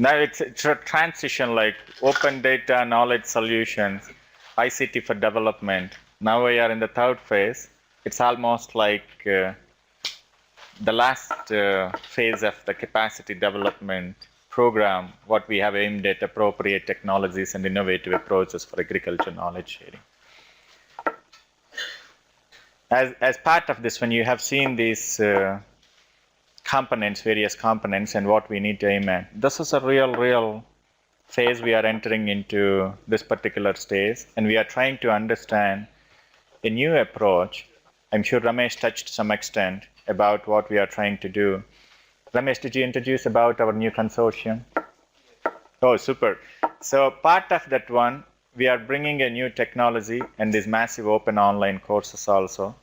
Now it's a transition like open data, knowledge solutions, ICT for development. Now we are in the third phase. It's almost like the last phase of the capacity development program, what we have aimed at appropriate technologies and innovative approaches for agriculture knowledge sharing. As part of this, when you have seen these components, various components, and what we need to aim at, this is a real phase we are entering into this particular stage, and we are trying to understand a new approach. I'm sure Ramesh touched to some extent about what we are trying to do. Ramesh, did you introduce about our new consortium? Oh, super. So part of that one, we are bringing a new technology and these massive open online courses also.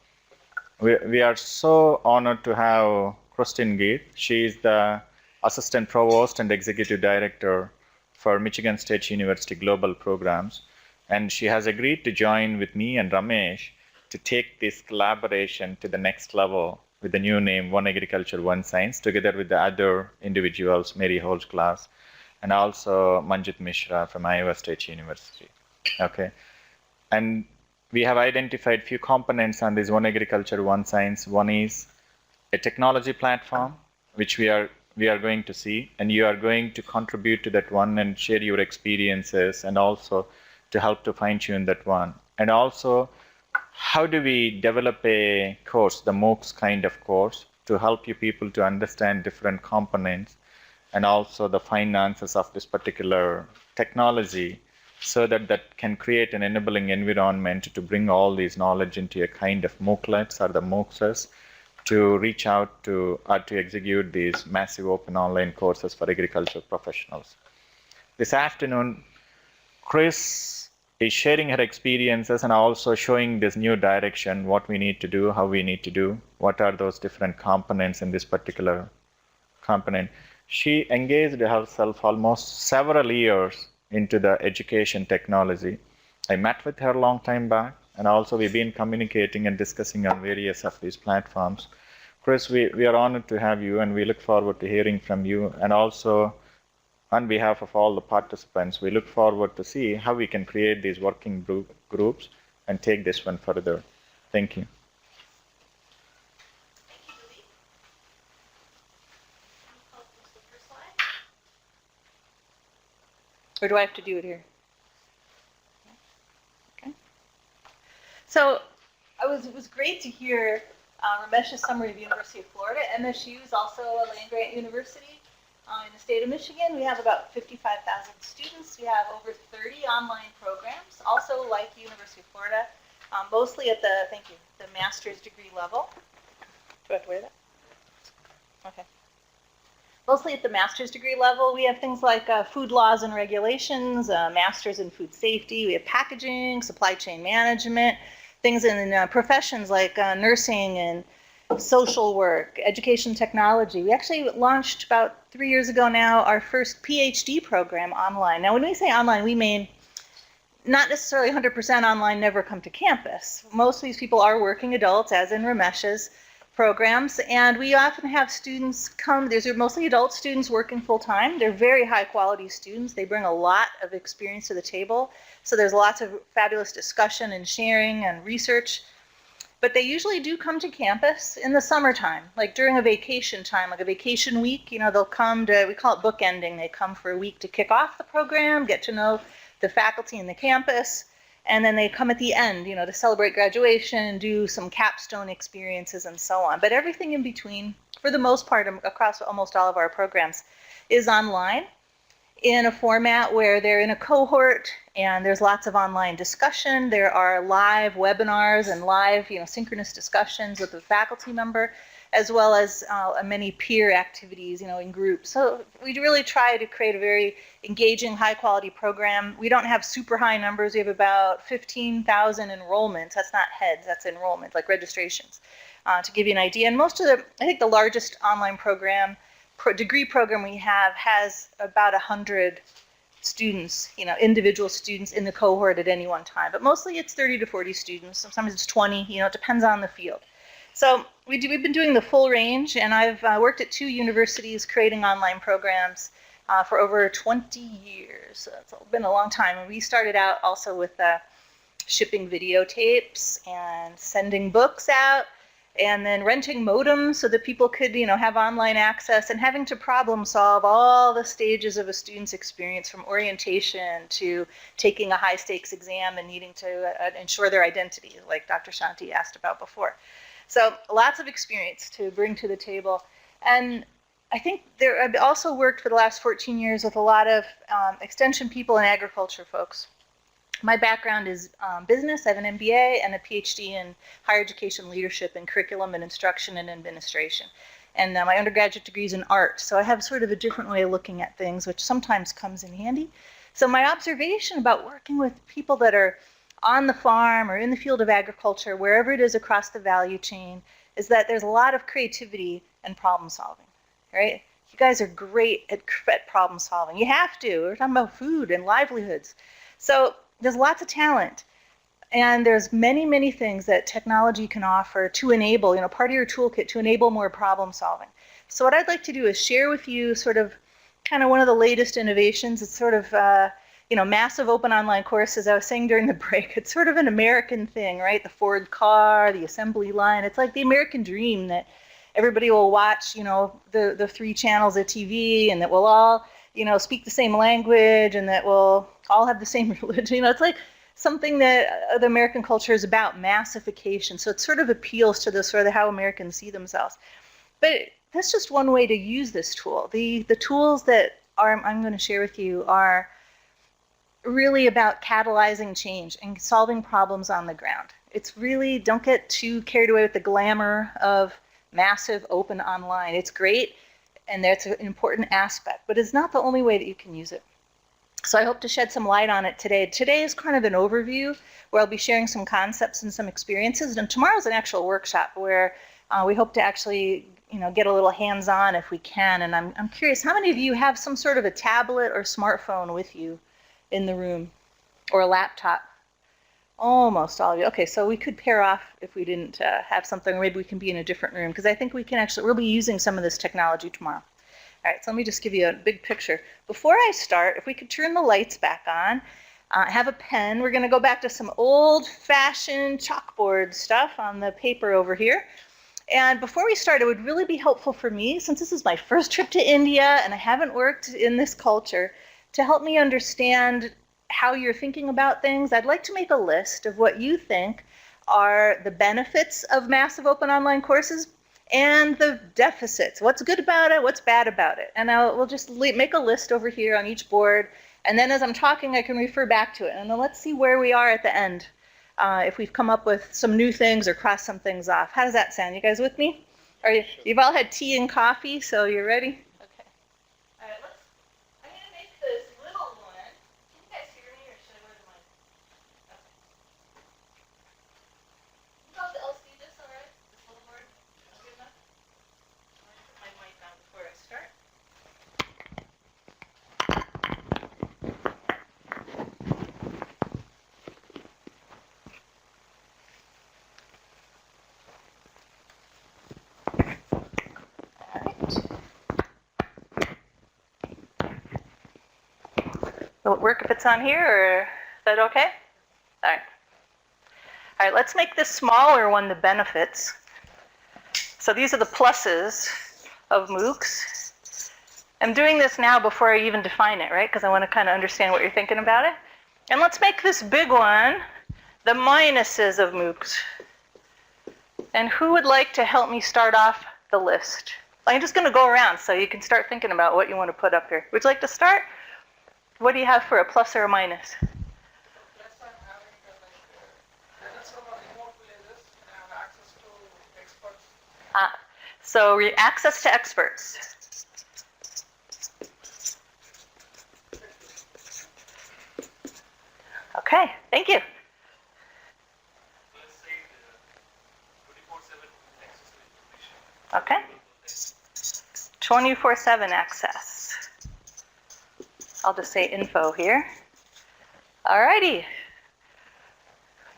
We are so honored to have Christine Geith. She is the Assistant Provost and Executive Director for Michigan State University Global Programs. And she has agreed to join with me and Ramesh to take this collaboration to the next level with the new name, One Agriculture, One Science, together with the other individuals, Mary Holzglass, and also Manjit Mishra from Iowa State University. Okay. And we have identified few components on this One Agriculture, One Science. One is a technology platform, which we are going to see, and you are going to contribute to that one and share your experiences and also to help to fine tune that one. And also, how do we develop a course, the MOOCs kind of course, to help you people to understand different components and also the finances of this particular technology, so that that can create an enabling environment to bring all these knowledge into a kind of MOOClets or the MOOCs to reach out to or to execute these massive open online courses for agricultural professionals. This afternoon, Chris is sharing her experiences and also showing this new direction, what we need to do, how we need to do, what are those different components in this particular component. She engaged herself almost several years into the education technology. I met with her a long time back, and also we've been communicating and discussing on various of these platforms. Chris, we are honored to have you, and we look forward to hearing from you. And also, on behalf of all the participants, we look forward to see how we can create these working groups and take this one further. Thank you. Or do I have to do it here? Okay. So it was great to hear Ramesh's summary of the University of Florida. MSU is also a land-grant university in the state of Michigan. We have about 55,000 students. We have over 30 online programs, also like the University of Florida, mostly at the master's degree level. Do I have to wear that? Okay. Mostly at the master's degree level. We have things like food laws and regulations, masters in food safety. We have packaging, supply chain management, things in professions like nursing and social work, education technology. We actually launched about 3 years ago now our first PhD program online. Now, when we say online, we mean not necessarily 100% online, never come to campus. Most of these people are working adults, as in Ramesh's programs, and we often have students come. These are mostly adult students working full-time. They're very high-quality students. They bring a lot of experience to the table, so there's lots of fabulous discussion and sharing and research. But they usually do come to campus in the summertime, like during a vacation time, like a vacation week. You know, they'll come to, we call it bookending. They come for a week to kick off the program, get to know the faculty and the campus, and then they come at the end, you know, to celebrate graduation, do some capstone experiences and so on. But everything in between, for the most part, across almost all of our programs, is online in a format where they're in a cohort and there's lots of online discussion. There are live webinars and live, you know, synchronous discussions with the faculty member, as well as many peer activities, you know, in groups. So we really try to create a very engaging, high-quality program. We don't have super high numbers. We have about 15,000 enrollments. That's not heads, that's enrollment, like registrations, to give you an idea. And most of the, I think the largest online program, degree program we have has about 100 students, you know, individual students in the cohort at any one time. But mostly it's 30 to 40 students. Sometimes it's 20, you know, it depends on the field. So we've been doing the full range, and I've worked at 2 universities creating online programs, for over 20 years. So it's been a long time. And we started out also with shipping videotapes and sending books out, and then renting modems so that people could, have online access, and having to problem solve all the stages of a student's experience, from orientation to taking a high stakes exam and needing to ensure their identity, like Dr. Shanti asked about before. So lots of experience to bring to the table. And I think I've also worked for the last 14 years with a lot of extension people and agriculture folks. My background is business. I have an MBA and a PhD in higher education leadership and curriculum and instruction and administration. And my undergraduate degree is in art. So I have sort of a different way of looking at things, which sometimes comes in handy. So my observation about working with people that are on the farm or in the field of agriculture, wherever it is across the value chain, is that there's a lot of creativity and problem solving, right? You guys are great at problem solving. You have to. We're talking about food and livelihoods. So there's lots of talent, and there's many, many things that technology can offer to enable, part of your toolkit to enable more problem solving. So what I'd like to do is share with you sort of kind of one of the latest innovations. It's sort of, massive open online courses. I was saying during the break, it's sort of an American thing, right? The Ford car, the assembly line. It's like the American dream that everybody will watch, the 3 channels of TV, and that we'll all, speak the same language, and that we'll all have the same religion. It's like something that the American culture is about, massification. So it sort of appeals to the sort of how Americans see themselves. But that's just one way to use this tool. The tools that I'm going to share with you are really about catalyzing change and solving problems on the ground. It's really, don't get too carried away with the glamour of massive open online. It's great, and that's an important aspect, but it's not the only way that you can use it. So I hope to shed some light on it today. Today is kind of an overview where I'll be sharing some concepts and some experiences, and tomorrow's an actual workshop where we hope to actually get a little hands-on if we can. And I'm curious, how many of you have some sort of a tablet or smartphone with you in the room, or a laptop? Almost all of you. Okay, so we could pair off if we didn't have something, or maybe we can be in a different room, because I think we can we'll be using some of this technology tomorrow. All right, so let me just give you a big picture. Before I start, if we could turn the lights back on, have a pen. We're going to go back to some old-fashioned chalkboard stuff on the paper over here. And before we start, it would really be helpful for me, since this is my first trip to India and I haven't worked in this culture, to help me understand how you're thinking about things. I'd like to make a list of what you think are the benefits of massive open online courses and the deficits. What's good about it? What's bad about it? And we'll just make a list over here on each board. And then as I'm talking, I can refer back to it. And then let's see where we are at the end, if we've come up with some new things or crossed some things off. How does that sound? You guys with me? You've all had tea and coffee, so you're ready? Will it work if it's on here, or is that okay? All right. All right, let's make this smaller one the benefits. So these are the pluses of MOOCs. I'm doing this now before I even define it, right? Because I want to kind of understand what you're thinking about it. And let's make this big one the minuses of MOOCs. And who would like to help me start off the list? I'm just going to go around so you can start thinking about what you want to put up here. Would you like to start? What do you have for a plus or a minus? So access to experts. Okay, thank you. Okay. 24/7 access. I'll just say info here. All righty. Would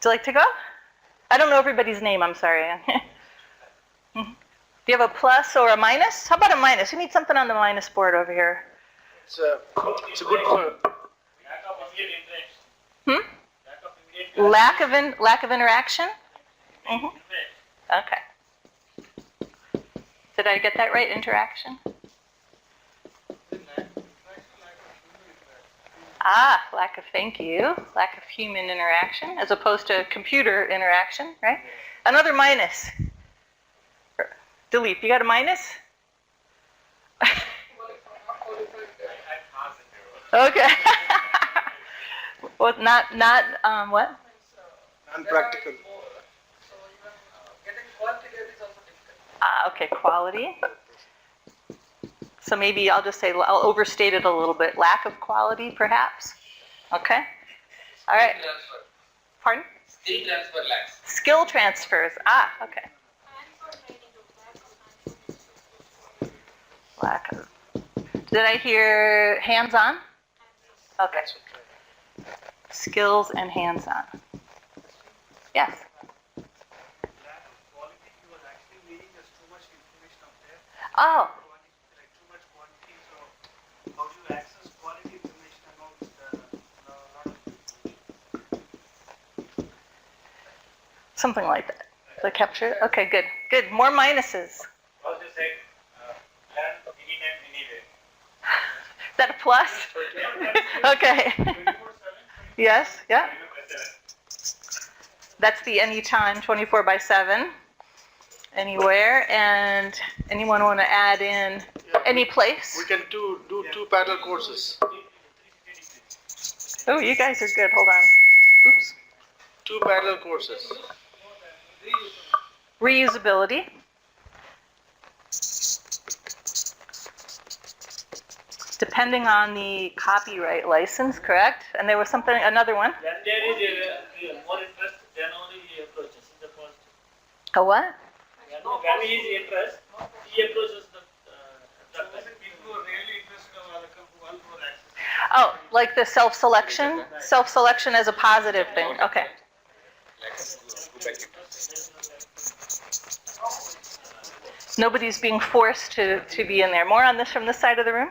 you like to go? I don't know everybody's name, I'm sorry. Do you have a plus or a minus? How about a minus? Who needs something on the minus board over here? It's a good for. Lack of interaction? Mm-hmm. Okay. Did I get that right? Interaction? Ah, thank you. Lack of human interaction as opposed to computer interaction, right? Another minus. Delete. You got a minus? Okay. Well, not what? Non-practical. Okay, quality. So maybe I'll just say, I'll overstate it a little bit. Lack of quality, perhaps? Okay. All right. Pardon? Skill transfer lacks. Skill transfers. Ah, okay. Lack of. Did I hear hands-on? Okay. Skills and hands-on. Yes. Oh. Something like that. Did I capture it? Okay, good. Good. More minuses. I'll just say, learn anytime, anywhere. Is that a plus? Okay. Yes, yeah. That's the anytime, 24/7, anywhere. And anyone want to add in any place? We can do two parallel courses. Oh, you guys are good. Hold on. Oops. 2 parallel courses. Reusability. Depending on the copyright license, correct? And there was something, another one. Then there is more interest, then only he approaches in the first. A what? When he is interest, he approaches the Oh, like the self-selection? Self-selection as a positive thing. Okay. Nobody's being forced to be in there. More on this from this side of the room?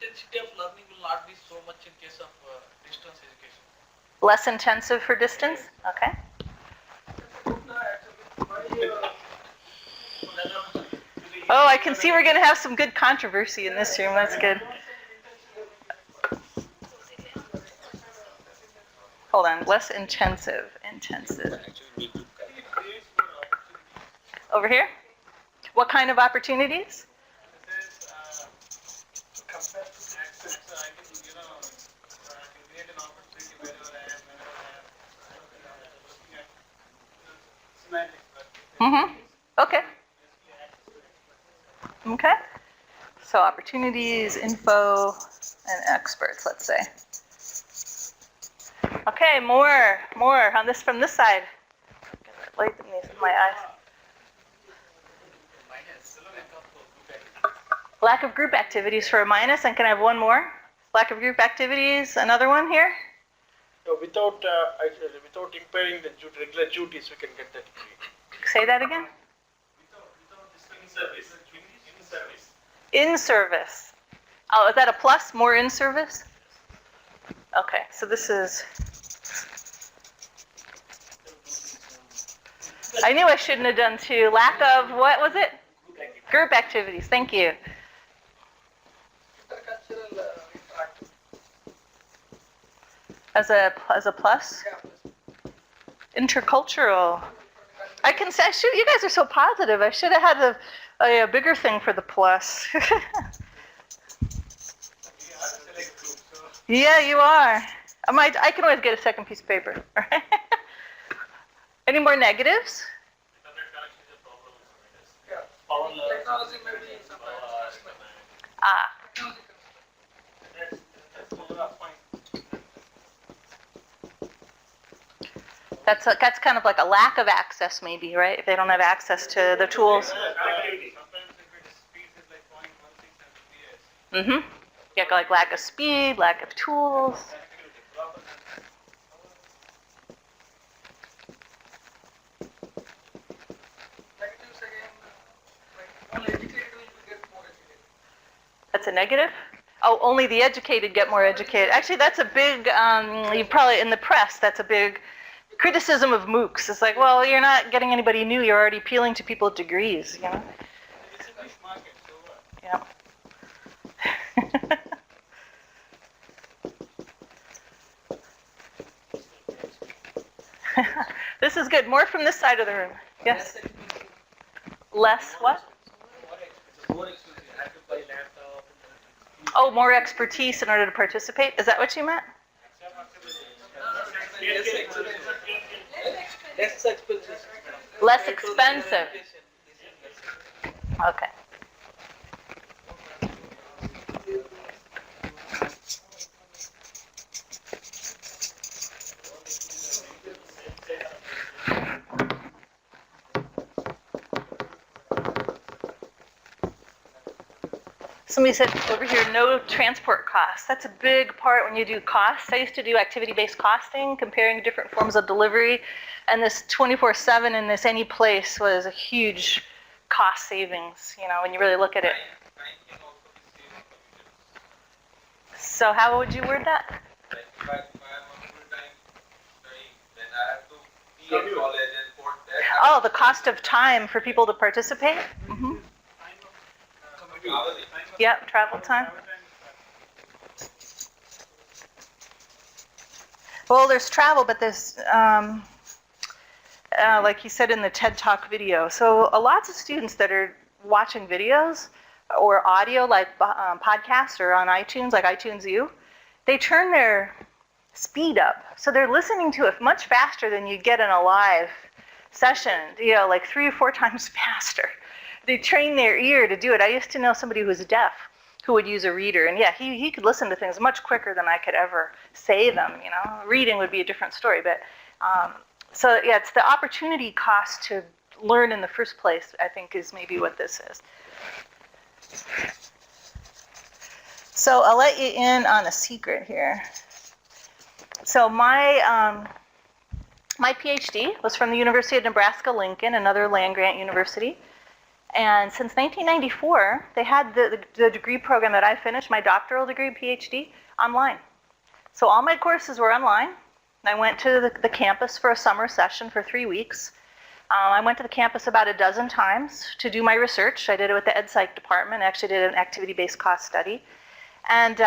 Intensity of learning will not be so much in case of distance education. Less intensive for distance? Okay. Oh, I can see we're going to have some good controversy in this room. That's good. Hold on. Less intensive. Over here? What kind of opportunities? Mm-hmm. Okay. Okay. So opportunities, info, and experts, let's say. Okay, more on this from this side. Light in my eyes. Lack of group activities for a minus, and can I have one more? Lack of group activities, another one here? So without impairing the regular duties, we can get that degree. Say that again? In service. Oh, is that a plus? More in service? Okay, so this is. I knew I shouldn't have done two. Lack of, what was it? Group activities, thank you. As a plus? Intercultural. I can say, shoot, you guys are so positive. I should have had a bigger thing for the plus. Yeah, you are. I can always get a second piece of paper. Any more negatives? Ah. That's kind of like a lack of access, maybe, right? If they don't have access to the tools. Mm-hmm. Yeah, like lack of speed, lack of tools. That's a negative? Oh, only the educated get more educated. Actually, that's a big, you probably, in the press, that's a big criticism of MOOCs. It's like, well, you're not getting anybody new. You're already appealing to people with degrees, you know? It's a niche market, so what? Yeah. This is good. More from this side of the room. Yes? Less what? More expensive. You have to buy laptop. Oh, more expertise in order to participate? Is that what you meant? Less expensive. Less expensive. Okay. Somebody said over here, no transport costs. That's a big part when you do costs. I used to do activity-based costing, comparing different forms of delivery, and this 24/7 in this any place was a huge cost savings, you know, when you really look at it. So how would you word that? Like if I'm on full-time studying, then I have to be at college and for that. Oh, the cost of time for people to participate? Mm-hmm. Yep, travel time. Well, there's travel, but there's, like you said in the TED Talk video, so lots of students that are watching videos or audio like podcasts or on iTunes, like iTunes U, they turn their speed up. So they're listening to it much faster than you get in a live session, you know, like 3 or 4 times faster. They train their ear to do it. I used to know somebody who was deaf who would use a reader, and yeah, he could listen to things much quicker than I could ever say them, you know. Reading would be a different story, but so yeah, it's the opportunity cost to learn in the first place, I think, is maybe what this is. So I'll let you in on a secret here. So my PhD was from the University of Nebraska-Lincoln, another land-grant university. And since 1994, they had the degree program that I finished, my doctoral degree, PhD, online. So all my courses were online. I went to the campus for a summer session for 3 weeks. I went to the campus about a dozen times to do my research. I did it with the EdPsych department. I actually did an activity-based cost study. And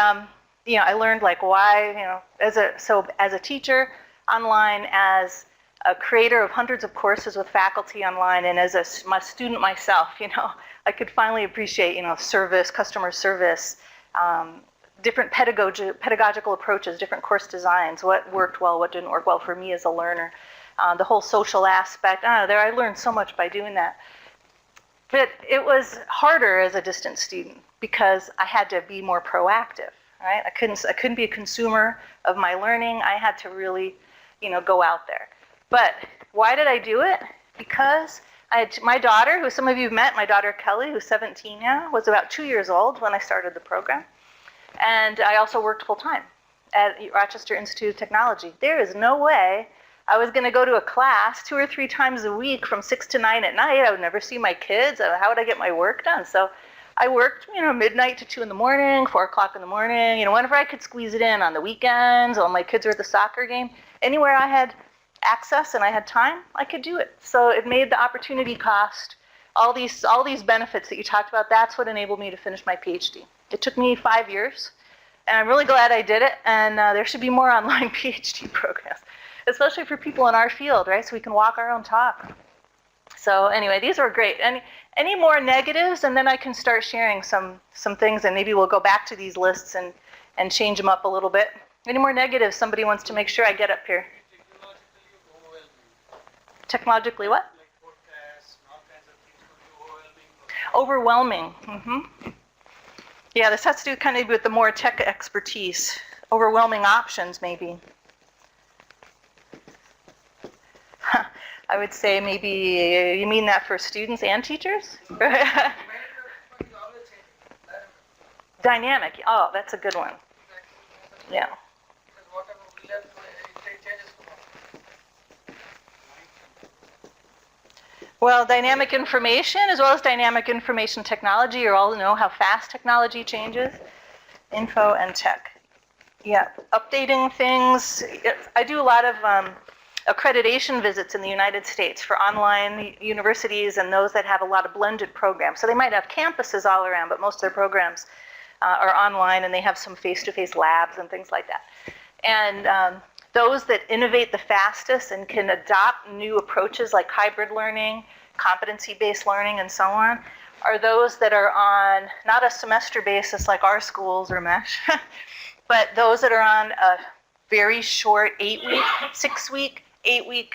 you know, I learned like why, you know, as a teacher online, as a creator of hundreds of courses with faculty online, and as a student myself, you know, I could finally appreciate, you know, service, customer service, different pedagogical approaches, different course designs, what worked well, what didn't work well for me as a learner, the whole social aspect. I learned so much by doing that. But it was harder as a distance student because I had to be more proactive, right? I couldn't be a consumer of my learning. I had to really, you know, go out there. But why did I do it? Because I had my daughter, who some of you have met, my daughter Kelly, who's 17 now, was about 2 years old when I started the program. And I also worked full-time at Rochester Institute of Technology. There is no way I was going to go to a class 2 or 3 times a week from 6 to 9 at night. I would never see my kids. How would I get my work done? So I worked, you know, midnight to 2 in the morning, 4 o'clock in the morning, you know, whenever I could squeeze it in on the weekends, while my kids were at the soccer game. Anywhere I had access and I had time, I could do it. So it made the opportunity cost, all these benefits that you talked about, that's what enabled me to finish my PhD. It took me 5 years, and I'm really glad I did it, and there should be more online PhD programs, especially for people in our field, right? So we can walk our own talk. So anyway, these are great. Any more negatives, and then I can start sharing some things, and maybe we'll go back to these lists and change them up a little bit. Any more negatives somebody wants to make sure I get up here? Technologically what? Like podcasts and all kinds of things could be overwhelming. Mm-hmm. Yeah, this has to do kind of with the more tech expertise. Overwhelming options, maybe. I would say maybe, you mean that for students and teachers? Dynamic. Oh, that's a good one. Yeah. Well, dynamic information as well as dynamic information technology, you all know how fast technology changes. Info and tech. Yeah, updating things. I do a lot of accreditation visits in the United States for online universities and those that have a lot of blended programs. So they might have campuses all around, but most of their programs are online, and they have some face-to-face labs and things like that. And those that innovate the fastest and can adopt new approaches like hybrid learning, competency-based learning, and so on, are those that are on not a semester basis like our schools or MESH, but those that are on a very short 8-week, 6-week, 8-week,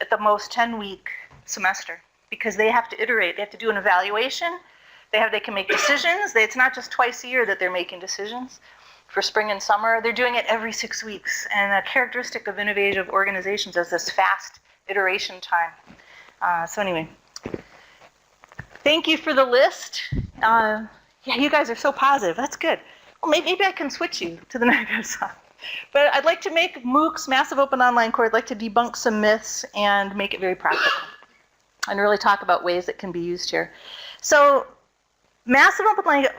at the most 10-week semester, because they have to iterate. They have to do an evaluation. They can make decisions. It's not just twice a year that they're making decisions for spring and summer. They're doing it every 6 weeks. And a characteristic of innovative organizations is this fast iteration time. So anyway, thank you for the list. Yeah, you guys are so positive. That's good. Well, maybe I can switch you to the negative side. But I'd like to make MOOCs, Massive Open Online Course, I'd like to debunk some myths and make it very practical and really talk about ways that can be used here. So Massive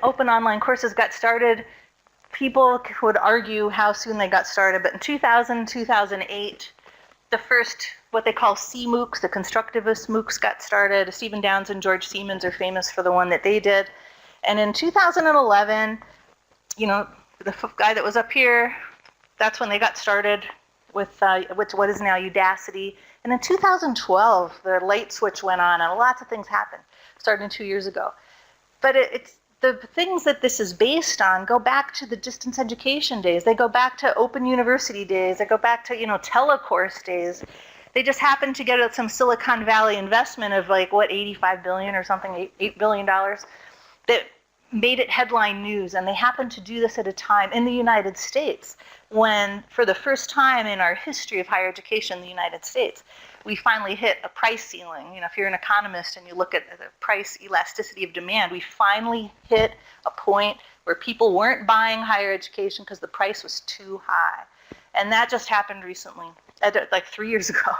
Open Online Courses got started. People would argue how soon they got started, but in 2000, 2008, the first, what they call C-MOOCs, the constructivist MOOCs got started. Stephen Downes and George Siemens are famous for the one that they did. And in 2011, you know, the guy that was up here, that's when they got started with what is now Udacity. And in 2012, the light switch went on and lots of things happened, starting 2 years ago. But it's the things that this is based on go back to the distance education days. They go back to open university days. They go back to, telecourse days. They just happened to get some Silicon Valley investment of like, what, 85 billion or something, $8 billion that made it headline news. And they happened to do this at a time in the United States when, for the first time in our history of higher education in the United States, we finally hit a price ceiling. If you're an economist and you look at the price elasticity of demand, we finally hit a point where people weren't buying higher education because the price was too high. And that just happened recently, like 3 years ago,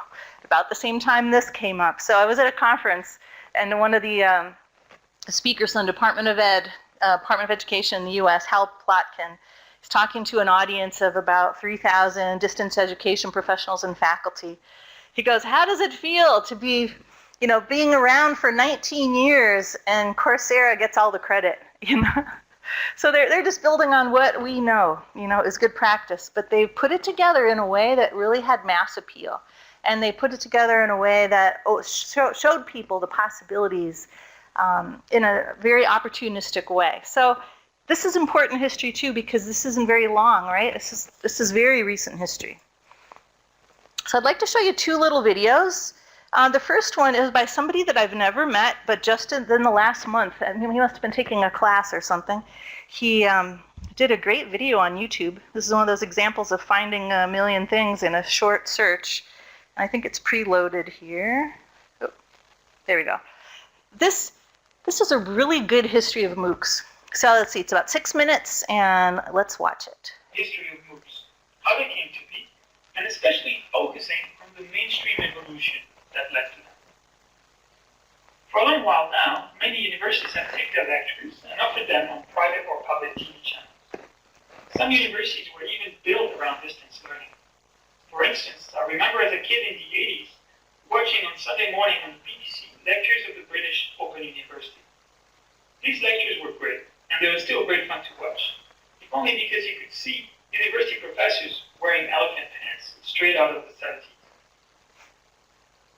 about the same time this came up. So I was at a conference, and one of the speakers from the Department of Education in the U.S., Hal Plotkin, is talking to an audience of about 3,000 distance education professionals and faculty. He goes, how does it feel to be, being around for 19 years and Coursera gets all the credit, So they're just building on what we know, is good practice. But they put it together in a way that really had mass appeal. And they put it together in a way that showed people the possibilities in a very opportunistic way. So this is important history, too, because this isn't very long, right? This is very recent history. So I'd like to show you 2 little videos. The first one is by somebody that I've never met, but just in the last month, and he must have been taking a class or something. He did a great video on YouTube. This is one of those examples of finding a million things in a short search. I think it's preloaded here. Oh, there we go. This is a really good history of MOOCs. So let's see, it's about 6 minutes, and let's watch it. History of MOOCs, how they came to be, and especially focusing on the mainstream evolution that led to them. For a long while now, many universities have taken their lectures and offered them on private or public TV channels. Some universities were even built around distance learning. For instance, I remember as a kid in the 80s, watching on Sunday morning on the BBC lectures of the British Open University. These lectures were great, and they were still great fun to watch, if only because you could see university professors wearing elephant pants straight out of the 70s.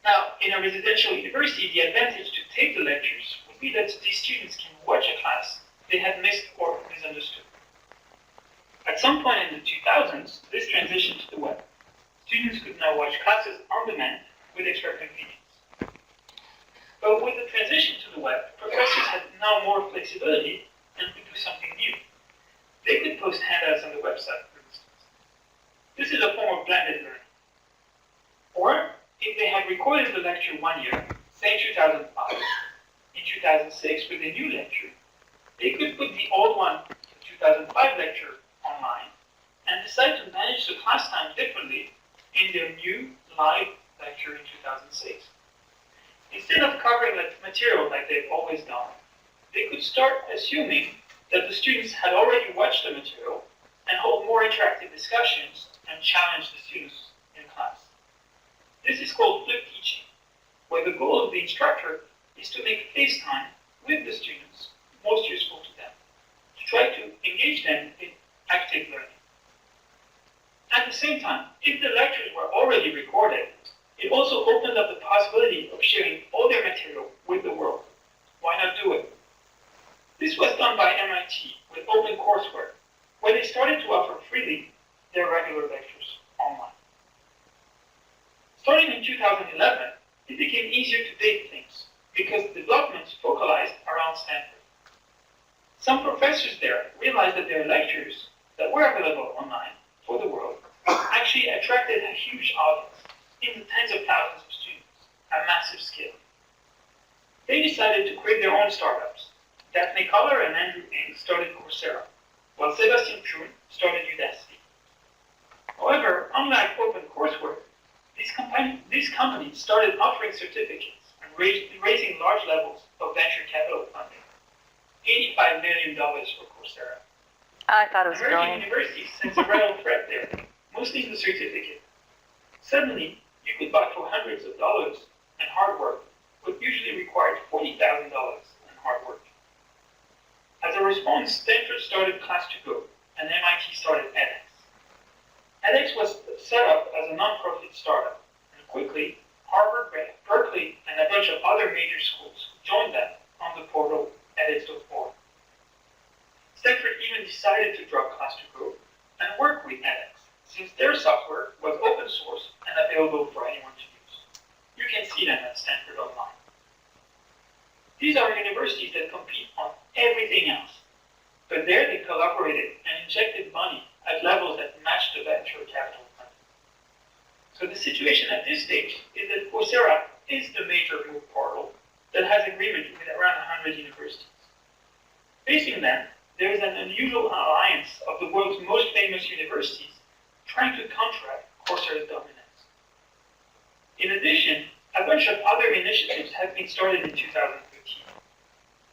Now, in a residential university, the advantage to take the lectures would be that these students can watch a class they had missed or misunderstood. At some point in the 2000s, this transitioned to the web. Students could now watch classes on demand with extra convenience. But with the transition to the web, professors had now more flexibility and could do something new. They could post handouts on the website, for instance. This is a form of blended learning. Or, if they had recorded the lecture 1 year, say in 2005, in 2006 with a new lecture, they could put the old one, the 2005 lecture, online and decide to manage the class time differently in their new live lecture in 2006. Instead of covering the material like they've always done, they could start assuming that the students had already watched the material and hold more interactive discussions and challenge the students in class. This is called flipped teaching, where the goal of the instructor is to make face time with the students most useful to them, to try to engage them in active learning. At the same time, if the lectures were already recorded, it also opened up the possibility of sharing all their material with the world. Why not do it? This was done by MIT with open courseware, where they started to offer freely their regular lectures online. Starting in 2011, it became easier to date things because developments focalized around Stanford. Some professors there realized that their lectures that were available online for the world actually attracted a huge audience in the tens of thousands of students at massive scale. They decided to create their own startups. Daphne Koller and Andrew Ng started Coursera, while Sebastian Kuhn started Udacity. However, unlike open courseware, these companies started offering certificates and raising large levels of venture capital funding. $85 million for Coursera. I thought it was American brilliant. universities sent a real threat there, mostly the certificate. Suddenly, you could buy for hundreds of dollars and hard work what usually required $40,000 in hard work. As a response, Stanford started Class2Go, and MIT started edX. edX was set up as a non-profit startup, and quickly, Harvard, Berkeley, and a bunch of other major schools joined them on the portal edX.org. Stanford even decided to drop Class2Go and work with edX, since their software was open source and available for anyone to use. You can see them at Stanford Online. These are universities that compete on everything else, but there they collaborated and injected money at levels that matched the venture capital funding. So the situation at this stage is that Coursera is the major MOOC portal that has agreement with around 100 universities. Facing them, there is an unusual alliance of the world's most famous universities trying to counteract Coursera's dominance. In addition, a bunch of other initiatives have been started in 2013,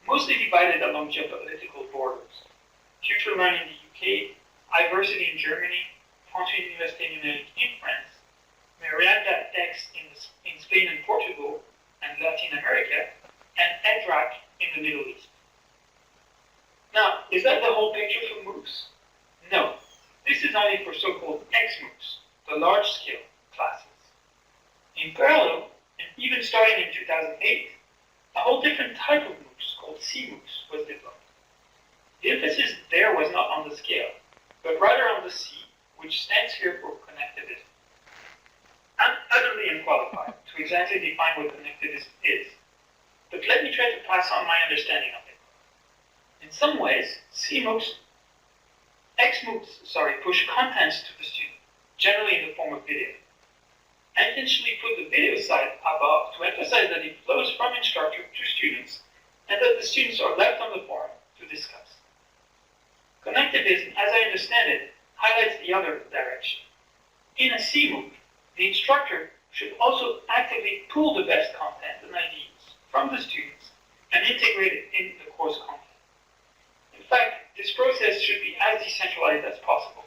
mostly divided along geopolitical borders. Future Learn in the UK, iVersity in Germany, François Université Numérique in France, Miranda X in Spain and Portugal, and Latin America, and EdRAC in the Middle East. Now, is that the whole picture for MOOCs? No. This is only for so-called XMOOCs, the large-scale classes. In parallel, and even starting in 2008, a whole different type of MOOCs called CMOOCs was developed. The emphasis there was not on the scale, but rather on the C, which stands here for connectivism. I'm utterly unqualified to exactly define what connectivism is, but let me try to pass on my understanding of it. In some ways, XMOOCs push contents to the student, generally in the form of video. I intentionally put the video side above to emphasize that it flows from instructor to students and that the students are left on the forum to discuss. Connectivism, as I understand it, highlights the other direction. In a CMOOC, the instructor should also actively pull the best content and ideas from the students and integrate it in the course content. In fact, this process should be as decentralized as possible.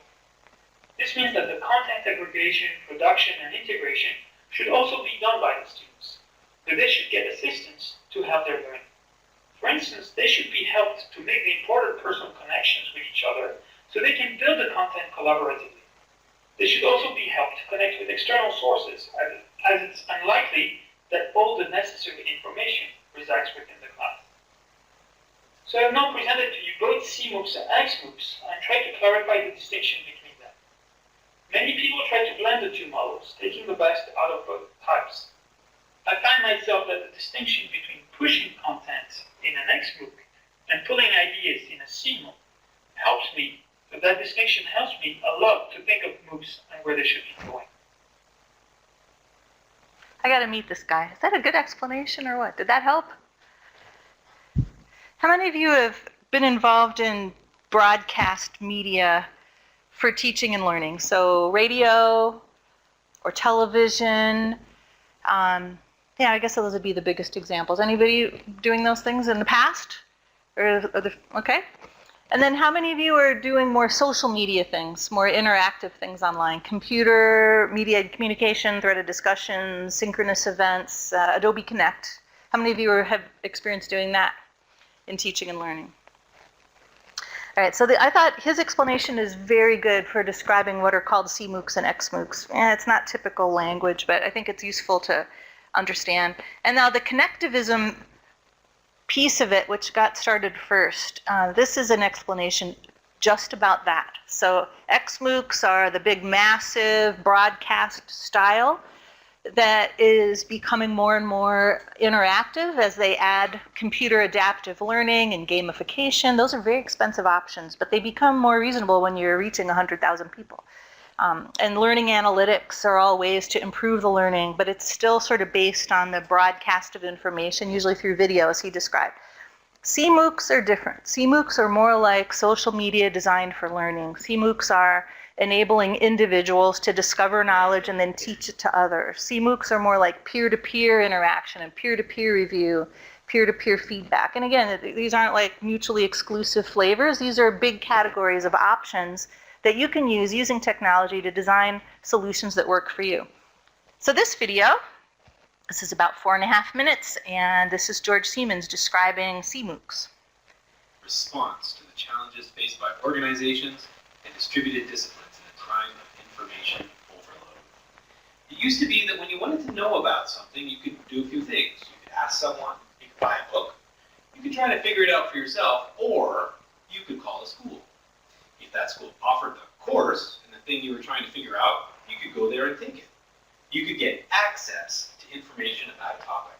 This means that the content aggregation, production, and integration should also be done by the students, but they should get assistance to help their learning. For instance, they should be helped to make the important personal connections with each other so they can build the content collaboratively. They should also be helped to connect with external sources, as it's unlikely that all the necessary information resides within the class. So I have now presented to you both CMOOCs and XMOOCs and tried to clarify the distinction between them. Many people try to blend the two models, taking the best out of both types. I find myself that the distinction between pushing content in an XMOOC and pulling ideas in a CMOOC helps me, but that distinction helps me a lot to think of MOOCs and where they should be going. I got to meet this guy. Is that a good explanation or what? Did that help? How many of you have been involved in broadcast media for teaching and learning? So radio or television. Yeah, I guess those would be the biggest examples. Anybody doing those things in the past? Okay. And then how many of you are doing more social media things, more interactive things online? Computer, media communication, threaded discussions, synchronous events, Adobe Connect. How many of you have experience doing that in teaching and learning? All right, so I thought his explanation is very good for describing what are called CMOOCs and XMOOCs. It's not typical language, but I think it's useful to understand. And now the connectivism piece of it, which got started first, this is an explanation just about that. So XMOOCs are the big, massive broadcast style that is becoming more and more interactive as they add computer adaptive learning and gamification. Those are very expensive options, but they become more reasonable when you're reaching 100,000 people. And learning analytics are all ways to improve the learning, but it's still sort of based on the broadcast of information, usually through video, as he described. CMOOCs are different. CMOOCs are more like social media designed for learning. CMOOCs are enabling individuals to discover knowledge and then teach it to others. CMOOCs are more like peer-to-peer interaction and peer-to-peer review, peer-to-peer feedback. And again, these aren't like mutually exclusive flavors. These are big categories of options that you can use using technology to design solutions that work for you. So this video, this is about 4.5 minutes, and this is George Siemens describing CMOOCs. Response to the challenges faced by organizations and distributed disciplines in a time of information overload. It used to be that when you wanted to know about something, you could do a few things. You could ask someone, you could buy a book, you could try to figure it out for yourself, or you could call a school. If that school offered the course and the thing you were trying to figure out, you could go there and take it. You could get access to information about a topic.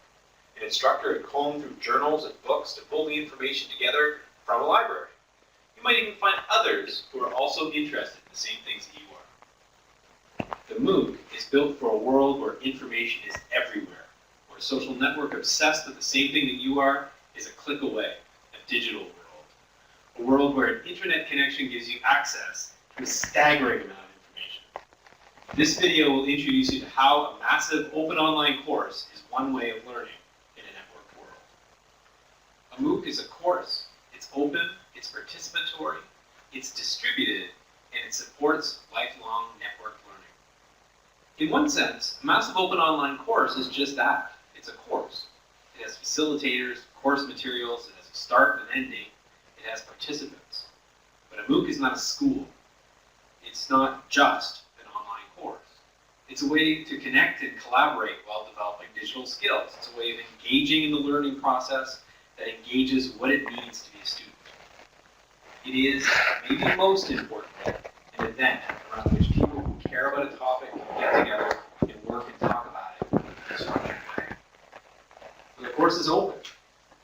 An instructor would comb through journals and books to pull the information together from a library. You might even find others who are also interested in the same things that you are. The MOOC is built for a world where information is everywhere, where a social network obsessed with the same thing that you are is a click away, a digital world. A world where an internet connection gives you access to a staggering amount of information. This video will introduce you to how a massive open online course is one way of learning in a networked world. A MOOC is a course. It's open, it's participatory, it's distributed, and it supports lifelong networked learning. In one sense, a massive open online course is just that. It's a course. It has facilitators, course materials, it has a start and an end date. It has participants. But a MOOC is not a school. It's not just an online course. It's a way to connect and collaborate while developing digital skills. It's a way of engaging in the learning process that engages what it means to be a student. It is, maybe most importantly, an event around which people who care about a topic can get together and work and talk about it in a structured way. So the course is open.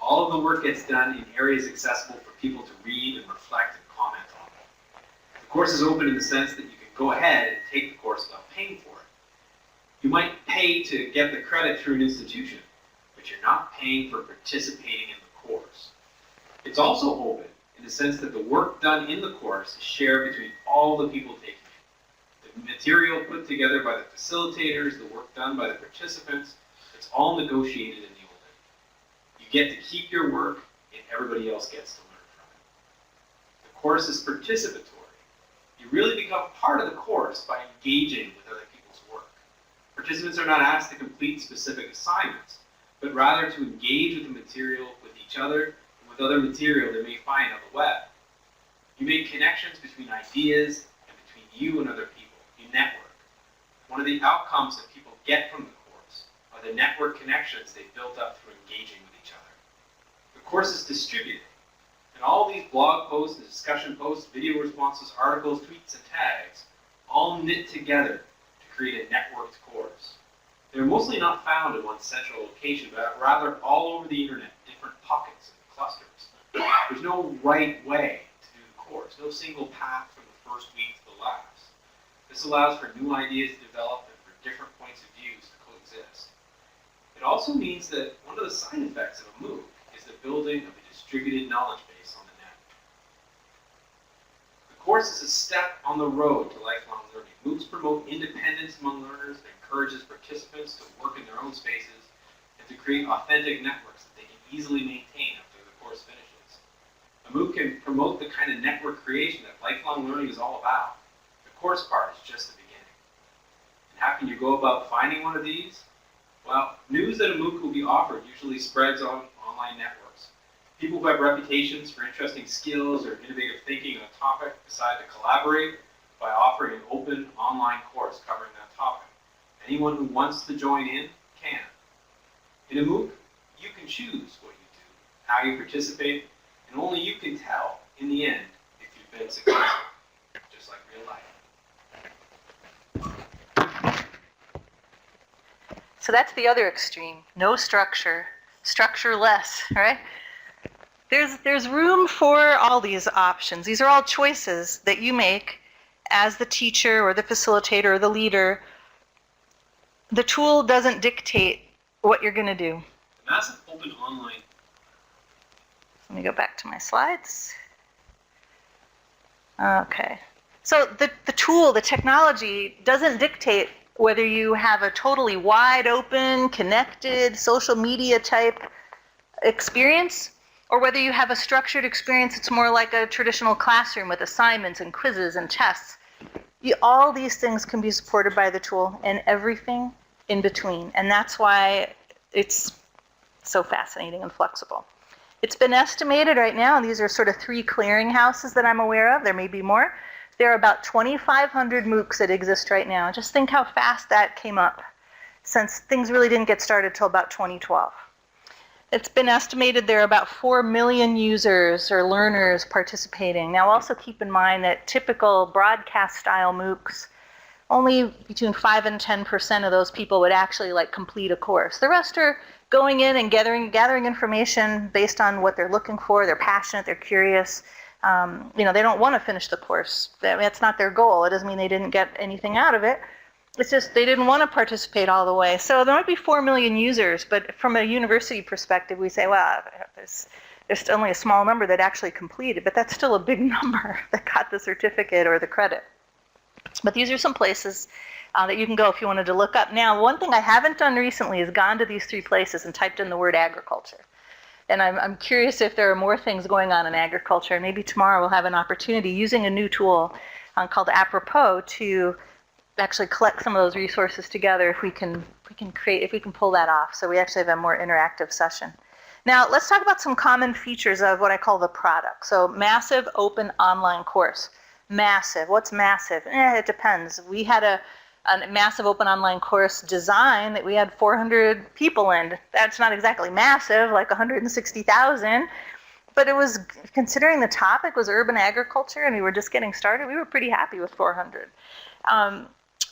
All of the work gets done in areas accessible for people to read and reflect and comment on. The course is open in the sense that you can go ahead and take the course without paying for it. You might pay to get the credit through an institution, but you're not paying for participating in the course. It's also open in the sense that the work done in the course is shared between all the people taking it. The material put together by the facilitators, the work done by the participants, it's all negotiated in the open. You get to keep your work, and everybody else gets to learn from it. The course is participatory. You really become part of the course by engaging with other people's work. Participants are not asked to complete specific assignments, but rather to engage with the material, with each other, and with other material they may find on the web. You make connections between ideas and between you and other people. You network. One of the outcomes that people get from the course are the network connections they built up through engaging with each other. The course is distributed, and all these blog posts, discussion posts, video responses, articles, tweets, and tags all knit together to create a networked course. They're mostly not found in one central location, but rather all over the internet, different pockets and clusters. There's no right way to do the course, no single path from the first week to the last. This allows for new ideas to develop and for different points of views to coexist. It also means that one of the side effects of a MOOC is the building of a distributed knowledge base on the net. The course is a step on the road to lifelong learning. MOOCs promote independence among learners, that encourages participants to work in their own spaces, and to create authentic networks that they can easily maintain after the course finishes. A MOOC can promote the kind of network creation that lifelong learning is all about. The course part is just the beginning. And how can you go about finding one of these? Well, news that a MOOC will be offered usually spreads on online networks. People who have reputations for interesting skills or innovative thinking on a topic decide to collaborate by offering an open online course covering that topic. Anyone who wants to join in can. In a MOOC, you can choose what you do, how you participate, and only you can tell, in the end, if you've been successful, just like real life. So that's the other extreme. No structure, structureless, right? There's room for all these options. These are all choices that you make as the teacher or the facilitator or the leader. The tool doesn't dictate what you're going to do. Massive open online. Let me go back to my slides. Okay. So the tool, the technology, doesn't dictate whether you have a totally wide open, connected, social media type experience, or whether you have a structured experience. It's more like a traditional classroom with assignments and quizzes and tests. All these things can be supported by the tool, and everything in between. And that's why it's so fascinating and flexible. It's been estimated right now, and these are sort of 3 clearinghouses that I'm aware of. There may be more. There are about 2,500 MOOCs that exist right now. Just think how fast that came up, since things really didn't get started till about 2012. It's been estimated there are about 4 million users or learners participating. Now also keep in mind that typical broadcast style MOOCs, only between 5 and 10% of those people would actually complete a course. The rest are going in and gathering information based on what they're looking for. They're passionate, they're curious. They don't want to finish the course. That's not their goal. It doesn't mean they didn't get anything out of it. It's just they didn't want to participate all the way. So there might be 4 million users, but from a university perspective, we say, well, there's only a small number that actually completed, but that's still a big number that got the certificate or the credit. But these are some places that you can go if you wanted to look up. Now, one thing I haven't done recently is gone to these 3 places and typed in the word agriculture. And I'm curious if there are more things going on in agriculture. And maybe tomorrow we'll have an opportunity using a new tool called Apropos to actually collect some of those resources together if we can pull that off. So we actually have a more interactive session. Now, let's talk about some common features of what I call the product. So massive open online course. Massive. What's massive? It depends. We had a massive open online course design that we had 400 people in. That's not exactly massive, like 160,000, but it was, considering the topic was urban agriculture and we were just getting started, we were pretty happy with 400.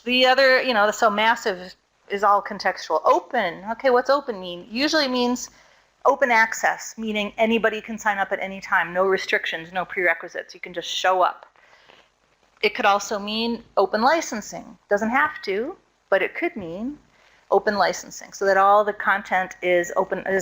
The other, so massive is all contextual. Open, okay, what's open mean? Usually means open access, meaning anybody can sign up at any time, no restrictions, no prerequisites, you can just show up. It could also mean open licensing. Doesn't have to, but it could mean open licensing, so that all the content is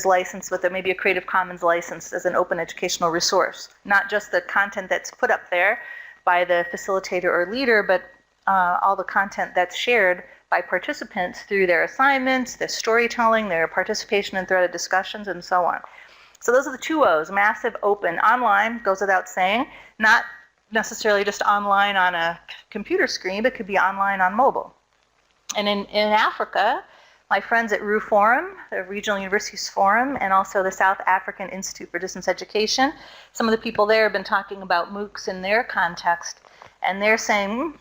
licensed with maybe a Creative Commons license as an open educational resource. Not just the content that's put up there by the facilitator or leader, but all the content that's shared by participants through their assignments, their storytelling, their participation in threaded discussions, and so on. So those are the 2 O's, massive, open. Online goes without saying, not necessarily just online on a computer screen, but could be online on mobile. And in Africa, my friends at RU Forum, the Regional Universities Forum, and also the South African Institute for Distance Education, some of the people there have been talking about MOOCs in their context, and they're saying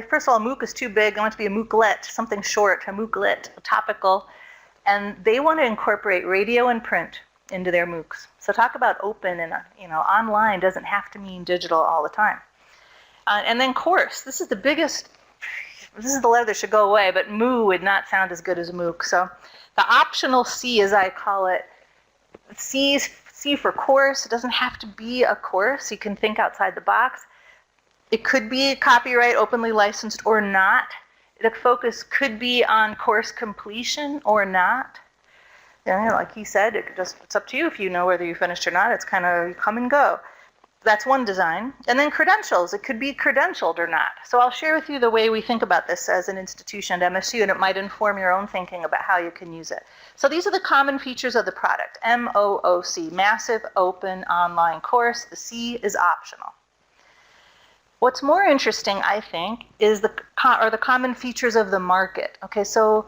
first of all, MOOC is too big, they want it to be a MOOClet, something short, a MOOClet, topical, and they want to incorporate radio and print into their MOOCs. So talk about open, and online doesn't have to mean digital all the time. And then course, this is the letter that should go away, but moo would not sound as good as MOOC. So the optional C, as I call it, C for course. It doesn't have to be a course. You can think outside the box. It could be copyright, openly licensed or not. The focus could be on course completion or not. Like he said, it's up to you if you know whether you finished or not. It's kind of come and go. That's one design. And then credentials. It could be credentialed or not. So I'll share with you the way we think about this as an institution at MSU, and it might inform your own thinking about how you can use it. So these are the common features of the product. MOOC, Massive Open Online Course. The C is optional. What's more interesting, I think, is the common features of the market. Okay, so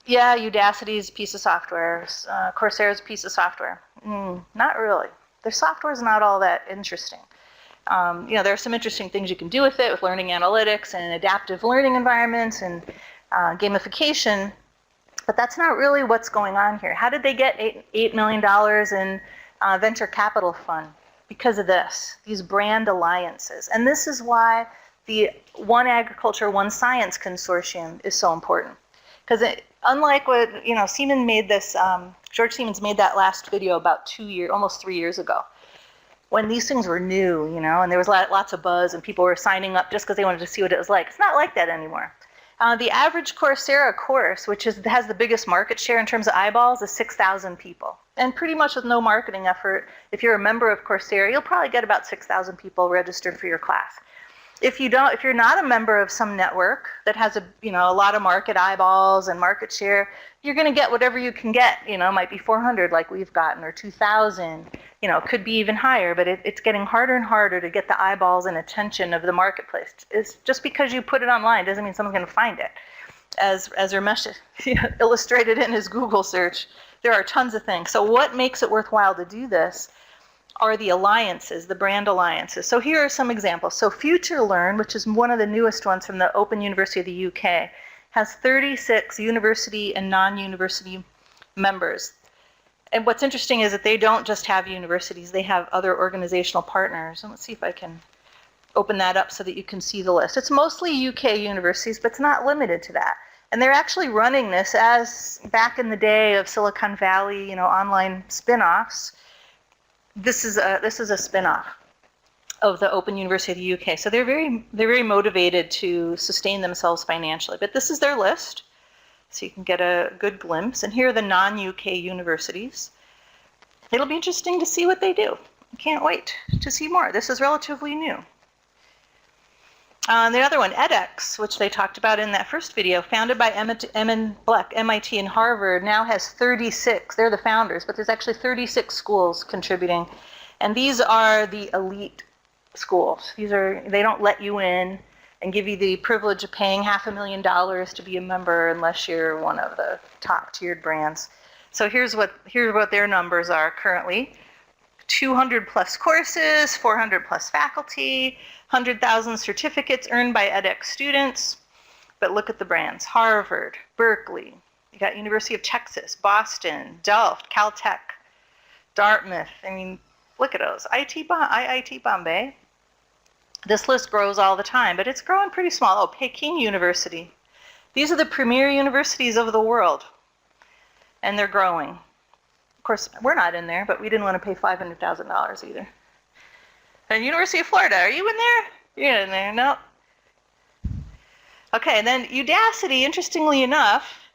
yeah, Udacity's a piece of software, Coursera's a piece of software. Not really. Their software is not all that interesting. There are some interesting things you can do with it, with learning analytics and adaptive learning environments and gamification, but that's not really what's going on here. How did they get $8 million in venture capital fund? Because of this, these brand alliances. And this is why the One Agriculture, One Science Consortium is so important. Because unlike what, Siemens made this, George Siemens made that last video about almost 3 years ago, when these things were new, and there was lots of buzz and people were signing up just because they wanted to see what it was like. It's not like that anymore. The average Coursera course, which has the biggest market share in terms of eyeballs, is 6,000 people. And pretty much with no marketing effort, if you're a member of Coursera, you'll probably get about 6,000 people registered for your class. If you're not a member of some network that has a lot of market eyeballs and market share, you're going to get whatever you can get. It might be 400 like we've gotten, or 2,000. It could be even higher, but it's getting harder and harder to get the eyeballs and attention of the marketplace. It's just because you put it online doesn't mean someone's going to find it. As Ramesh illustrated in his Google search, there are tons of things. So what makes it worthwhile to do this are the alliances, the brand alliances. So here are some examples. So FutureLearn, which is one of the newest ones from the Open University of the UK, has 36 university and non-university members. And what's interesting is that they don't just have universities, they have other organizational partners. And let's see if I can open that up so that you can see the list. It's mostly UK universities, but it's not limited to that. And they're actually running this as back in the day of Silicon Valley, online spin-offs. This is a spin-off of the Open University of the UK. So they're very motivated to sustain themselves financially. But this is their list, so you can get a good glimpse. And here are the non-UK universities. It'll be interesting to see what they do. I can't wait to see more. This is relatively new. The other one, edX, which they talked about in that first video, founded by MIT and Harvard, now has 36. They're the founders, but there's actually 36 schools contributing. And these are the elite schools. They don't let you in and give you the privilege of paying $500,000 to be a member unless you're one of the top tiered brands. So here's what their numbers are currently. 200 plus courses, 400 plus faculty, 100,000 certificates earned by edX students. But look at the brands: Harvard, Berkeley, you got University of Texas, Boston, Delft, Caltech, Dartmouth. I mean, look at those. IIT Bombay. This list grows all the time, but it's growing pretty small. Oh, Peking University. These are the premier universities of the world, and they're growing. Of course, we're not in there, but we didn't want to pay $500,000 either. And University of Florida, are you in there? You're in there, no. Okay, and then Udacity, interestingly enough,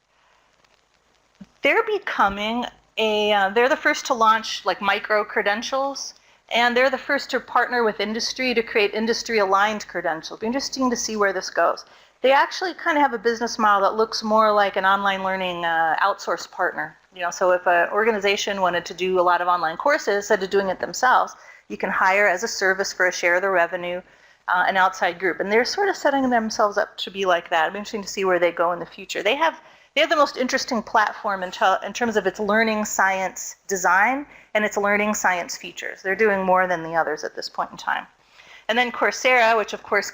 they're becoming they're the first to launch like micro credentials, and they're the first to partner with industry to create industry-aligned credentials. It'll be interesting to see where this goes. They actually kind of have a business model that looks more like an online learning outsourced partner. So if an organization wanted to do a lot of online courses instead of doing it themselves, you can hire as a service for a share of the revenue an outside group. And they're sort of setting themselves up to be like that. It'll be interesting to see where they go in the future. They have the most interesting platform in terms of its learning science design and its learning science features. They're doing more than the others at this point in time. And then Coursera, which of course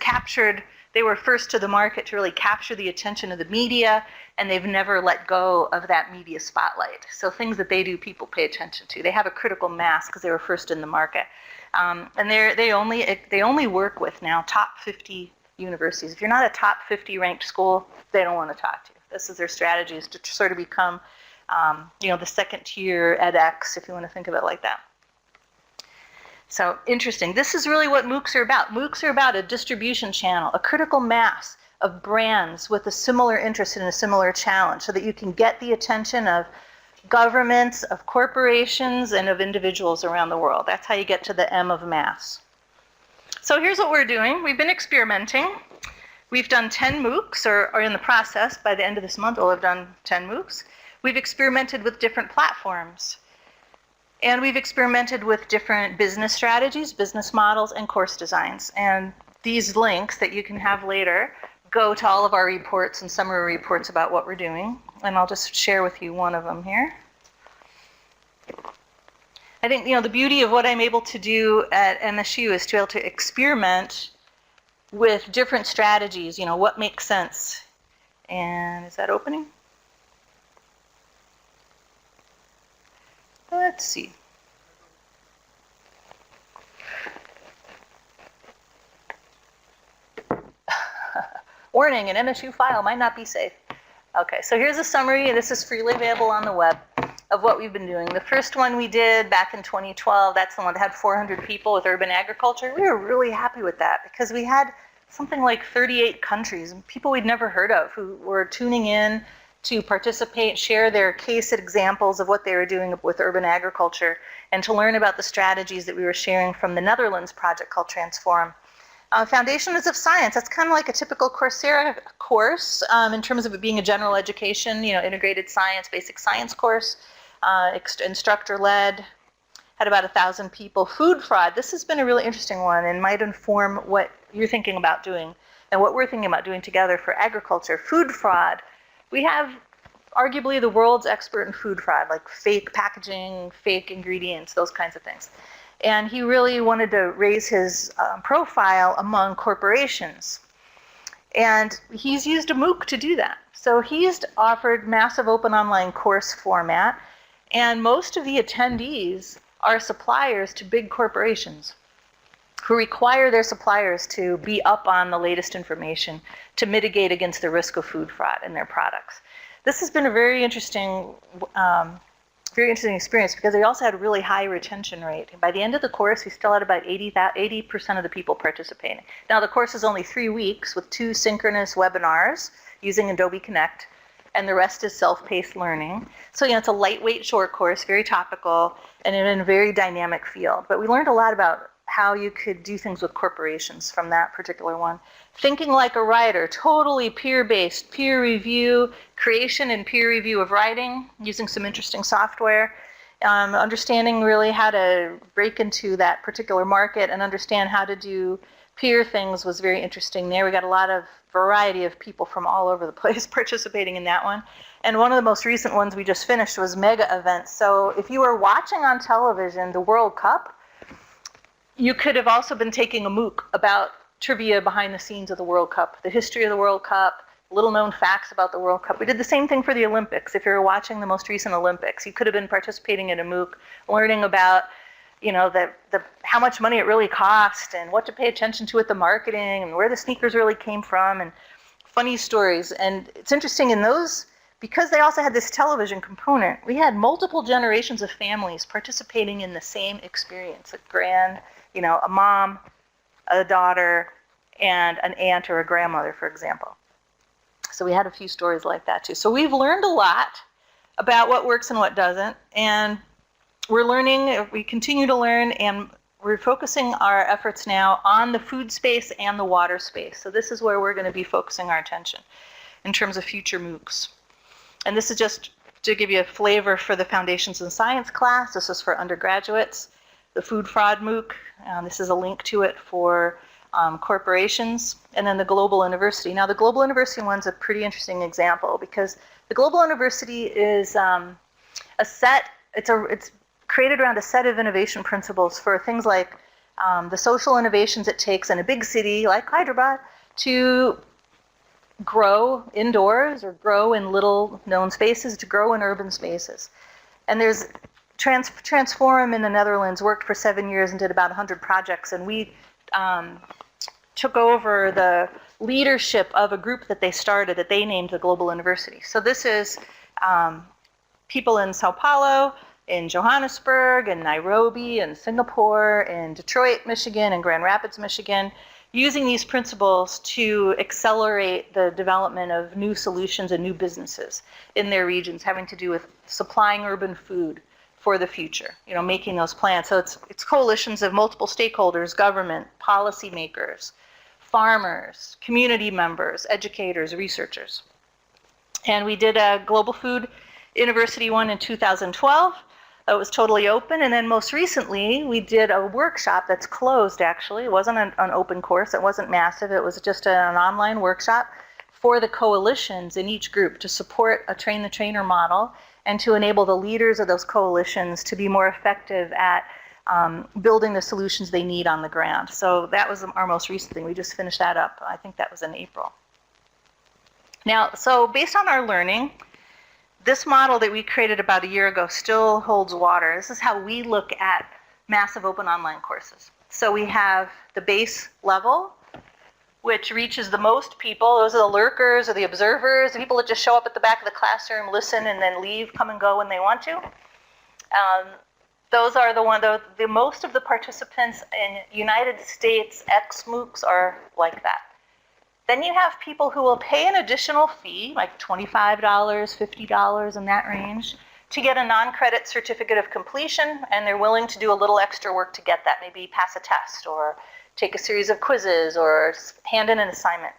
they were first to the market to really capture the attention of the media, and they've never let go of that media spotlight. So things that they do, people pay attention to. They have a critical mass because they were first in the market. And they only work with now top 50 universities. If you're not a top 50 ranked school, they don't want to talk to you. This is their strategy, is to sort of become the second tier edX, if you want to think of it like that. So interesting. This is really what MOOCs are about. MOOCs are about a distribution channel, a critical mass of brands with a similar interest in a similar challenge, so that you can get the attention of governments, of corporations, and of individuals around the world. That's how you get to the M of mass. So here's what we're doing. We've been experimenting. We've done 10 MOOCs, or are in the process. By the end of this month, we'll have done 10 MOOCs. We've experimented with different platforms. And we've experimented with different business strategies, business models, and course designs. And these links that you can have later go to all of our reports and summary reports about what we're doing. And I'll just share with you one of them here. I think, the beauty of what I'm able to do at MSU is to be able to experiment with different strategies, what makes sense. And is that opening? Let's see. Warning, an MSU file might not be safe. Okay, so here's a summary, and this is freely available on the web, of what we've been doing. The first one we did back in 2012, that's the one that had 400 people with urban agriculture. We were really happy with that because we had something like 38 countries, and people we'd never heard of who were tuning in to participate, share their case examples of what they were doing with urban agriculture, and to learn about the strategies that we were sharing from the Netherlands project called Transform. Foundations of Science, that's kind of like a typical Coursera course in terms of it being a general education, integrated science, basic science course, instructor-led, had about 1,000 people. Food fraud, this has been a really interesting one and might inform what you're thinking about doing and what we're thinking about doing together for agriculture. Food fraud, we have arguably the world's expert in food fraud, like fake packaging, fake ingredients, those kinds of things. And he really wanted to raise his profile among corporations. And he's used a MOOC to do that. So he's offered massive open online course format, and most of the attendees are suppliers to big corporations who require their suppliers to be up on the latest information to mitigate against the risk of food fraud in their products. This has been a very interesting experience because they also had a really high retention rate. By the end of the course, we still had about 80% of the people participating. Now, the course is only 3 weeks with 2 synchronous webinars using Adobe Connect, and the rest is self-paced learning. So, it's a lightweight short course, very topical, and in a very dynamic field. But we learned a lot about how you could do things with corporations from that particular one. Thinking like a writer, totally peer-based, peer review, creation and peer review of writing, using some interesting software, understanding really how to break into that particular market and understand how to do peer things was very interesting there. We got a lot of variety of people from all over the place participating in that one. And one of the most recent ones we just finished was mega events. So if you were watching on television the World Cup, you could have also been taking a MOOC about trivia behind the scenes of the World Cup, the history of the World Cup, little known facts about the World Cup. We did the same thing for the Olympics. If you were watching the most recent Olympics, you could have been participating in a MOOC, learning about, how much money it really cost and what to pay attention to at the marketing and where the sneakers really came from and funny stories. And it's interesting in those, because they also had this television component, we had multiple generations of families participating in the same experience, a mom, a daughter, and an aunt or a grandmother, for example. So we had a few stories like that too. So we've learned a lot about what works and what doesn't, and we're learning, we continue to learn, and we're focusing our efforts now on the food space and the water space. So this is where we're going to be focusing our attention in terms of future MOOCs. And this is just to give you a flavor for the Foundations in Science class. This is for undergraduates. The Food Fraud MOOC, this is a link to it for corporations, and then the Global University. Now, the Global University one's a pretty interesting example because the Global University is it's created around a set of innovation principles for things like the social innovations it takes in a big city like Hyderabad to grow indoors or grow in little known spaces, to grow in urban spaces. And there's Transform in the Netherlands worked for 7 years and did about 100 projects, and we took over the leadership of a group that they started that they named the Global University. So this is people in Sao Paulo, in Johannesburg, in Nairobi, in Singapore, in Detroit, Michigan, and Grand Rapids, Michigan, using these principles to accelerate the development of new solutions and new businesses in their regions, having to do with supplying urban food, for the future, making those plans. So it's coalitions of multiple stakeholders, government, policymakers, farmers, community members, educators, researchers. And we did a Global Food University one in 2012. It was totally open. And then most recently, we did a workshop that's closed, actually. It wasn't an open course. It wasn't massive. It was just an online workshop for the coalitions in each group to support a train-the-trainer model and to enable the leaders of those coalitions to be more effective at building the solutions they need on the ground. So that was our most recent thing. We just finished that up. I think that was in April. Now, so based on our learning, this model that we created about a year ago still holds water. This is how we look at massive open online courses. So we have the base level, which reaches the most people. Those are the lurkers or the observers, the people that just show up at the back of the classroom, listen, and then leave, come and go when they want to. Those are the most of the participants in United States ex-MOOCs are like that. Then you have people who will pay an additional fee, like $25, $50 in that range, to get a non-credit certificate of completion, and they're willing to do a little extra work to get that, maybe pass a test or take a series of quizzes or hand in an assignment.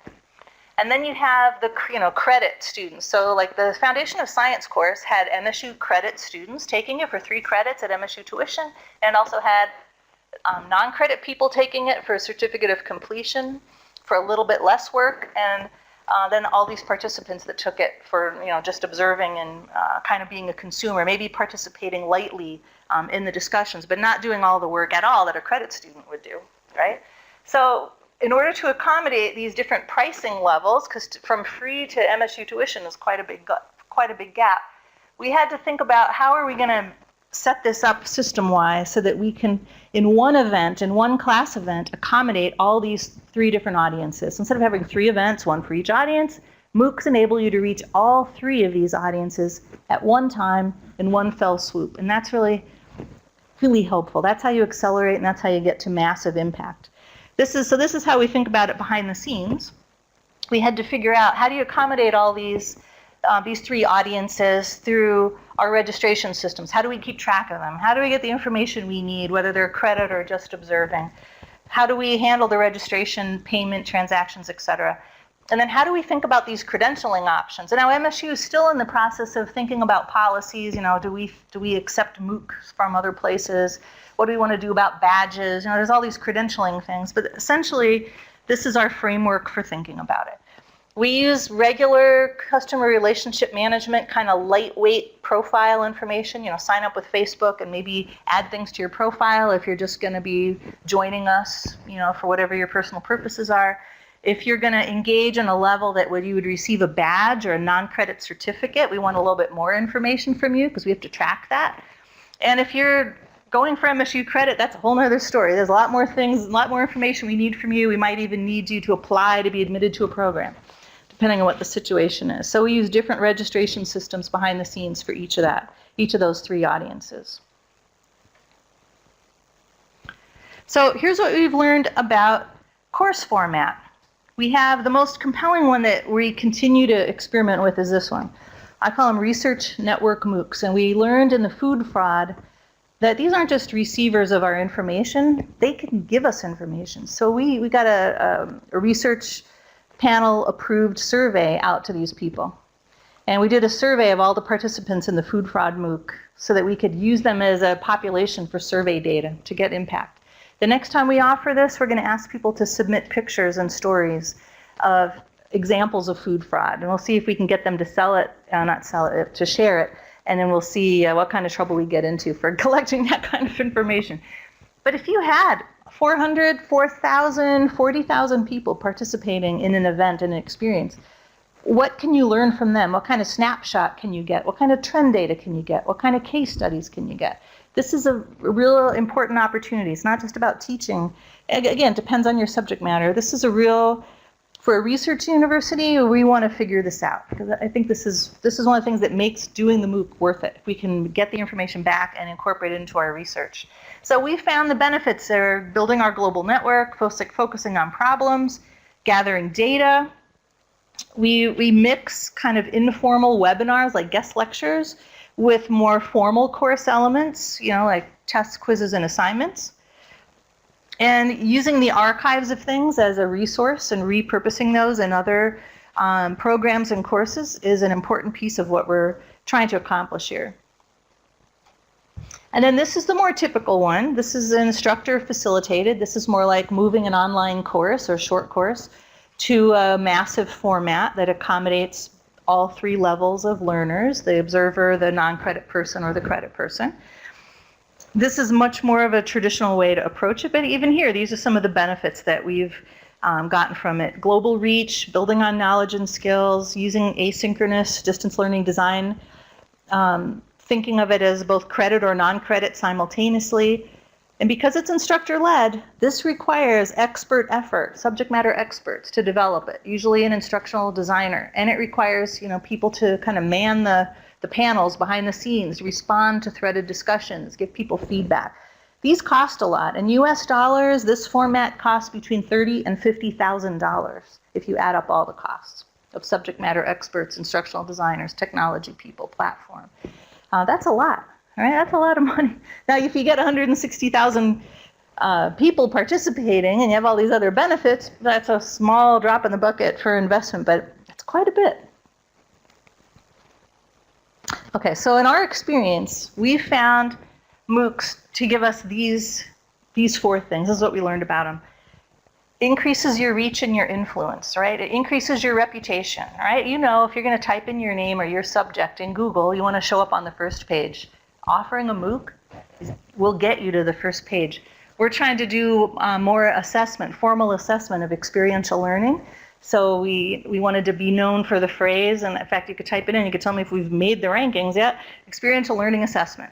And then you have the credit students. So like the Foundation of Science course had MSU credit students taking it for 3 credits at MSU tuition, and also had non-credit people taking it for a certificate of completion for a little bit less work, and then all these participants that took it for just observing and kind of being a consumer, maybe participating lightly in the discussions, but not doing all the work at all that a credit student would do, right? So in order to accommodate these different pricing levels, because from free to MSU tuition is quite a big gap, we had to think about how are we going to set this up system-wise so that we can, in one event, in one class event, accommodate all these 3 different audiences. Instead of having 3 events, 1 for each audience, MOOCs enable you to reach all 3 of these audiences at one time in one fell swoop. And that's really, really helpful. That's how you accelerate, and that's how you get to massive impact. This is how we think about it behind the scenes. We had to figure out, how do you accommodate all these 3 audiences through our registration systems? How do we keep track of them? How do we get the information we need, whether they're credit or just observing? How do we handle the registration, payment, transactions, et cetera? And then how do we think about these credentialing options? And now MSU is still in the process of thinking about policies. Do we accept MOOCs from other places? What do we want to do about badges? There's all these credentialing things, but essentially this is our framework for thinking about it. We use regular customer relationship management, kind of lightweight profile information, sign up with Facebook and maybe add things to your profile if you're just going to be joining us, for whatever your personal purposes are. If you're going to engage on a level that you would receive a badge or a non-credit certificate, we want a little bit more information from you because we have to track that. And if you're going for MSU credit, that's a whole nother story. There's a lot more things, a lot more information we need from you. We might even need you to apply to be admitted to a program, depending on what the situation is. So we use different registration systems behind the scenes for each of those 3 audiences. So here's what we've learned about course format. We have the most compelling one that we continue to experiment with is this one. I call them research network MOOCs, and we learned in the food fraud that these aren't just receivers of our information, they can give us information. So we got a research panel approved survey out to these people. And we did a survey of all the participants in the food fraud MOOC so that we could use them as a population for survey data to get impact. The next time we offer this, we're going to ask people to submit pictures and stories of examples of food fraud. And we'll see if we can get them to to share it. And then we'll see what kind of trouble we get into for collecting that kind of information. But if you had 400, 4,000, 40,000 people participating in an event, an experience, what can you learn from them? What kind of snapshot can you get? What kind of trend data can you get? What kind of case studies can you get? This is a real important opportunity. It's not just about teaching. Again, it depends on your subject matter. This is for a research university, we want to figure this out, because I think this is one of the things that makes doing the MOOC worth it. If we can get the information back and incorporate it into our research. So we found the benefits are building our global network, focusing on problems, gathering data. We mix kind of informal webinars like guest lectures with more formal course elements, like tests, quizzes, and assignments. And using the archives of things as a resource and repurposing those in other programs and courses is an important piece of what we're trying to accomplish here. And then this is the more typical one. This is an instructor facilitated. This is more like moving an online course or short course to a massive format that accommodates all three levels of learners, the observer, the non-credit person, or the credit person. This is much more of a traditional way to approach it, but even here, these are some of the benefits that we've gotten from it. Global reach, building on knowledge and skills, using asynchronous distance learning design, thinking of it as both credit or non-credit simultaneously. And because it's instructor-led, this requires expert effort, subject matter experts to develop it, usually an instructional designer. And it requires, people to kind of man the panels behind the scenes, respond to threaded discussions, give people feedback. These cost a lot. In US dollars, this format costs between $30,000 and $50,000 if you add up all the costs of subject matter experts, instructional designers, technology people, platform. That's a lot, right? That's a lot of money. Now, if you get 160,000 people participating and you have all these other benefits, that's a small drop in the bucket for investment, but it's quite a bit. Okay, so in our experience, we found MOOCs to give us these four things. This is what we learned about them. Increases your reach and your influence, right? It increases your reputation, right? If you're going to type in your name or your subject in Google, you want to show up on the first page. Offering a MOOC will get you to the first page. We're trying to do more assessment, formal assessment of experiential learning. So we wanted to be known for the phrase, and in fact, you could type it in, you could tell me if we've made the rankings yet. Experiential learning assessment.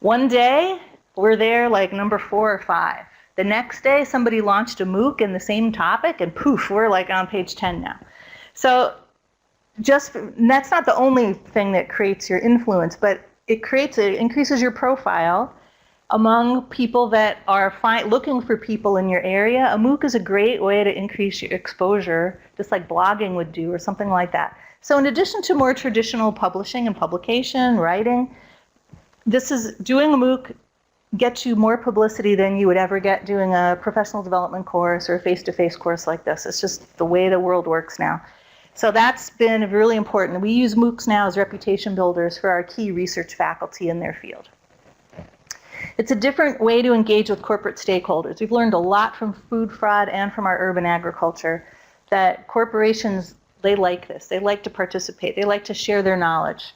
One day, we're there like number 4 or 5. The next day, somebody launched a MOOC in the same topic, and poof, we're like on page 10 now. So that's not the only thing that creates your influence, but it increases your profile among people that are looking for people in your area. A MOOC is a great way to increase your exposure, just like blogging would do or something like that. So in addition to more traditional publishing and publication, writing, doing a MOOC gets you more publicity than you would ever get doing a professional development course or a face-to-face course like this. It's just the way the world works now. So that's been really important. We use MOOCs now as reputation builders for our key research faculty in their field. It's a different way to engage with corporate stakeholders. We've learned a lot from food fraud and from our urban agriculture that corporations, they like this. They like to participate. They like to share their knowledge.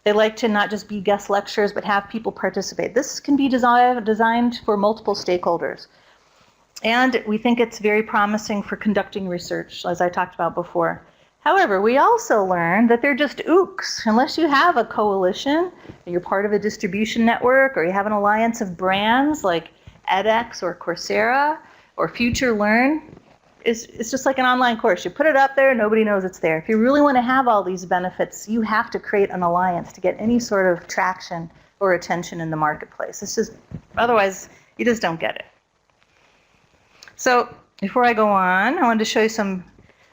They like to not just be guest lecturers, but have people participate. This can be designed for multiple stakeholders. And we think it's very promising for conducting research, as I talked about before. However, we also learned that they're just OOCs. Unless you have a coalition, you're part of a distribution network, or you have an alliance of brands like edX or Coursera or FutureLearn, it's just like an online course. You put it up there, nobody knows it's there. If you really want to have all these benefits, you have to create an alliance to get any sort of traction or attention in the marketplace. It's just, otherwise, you just don't get it. So before I go on, I wanted to show you some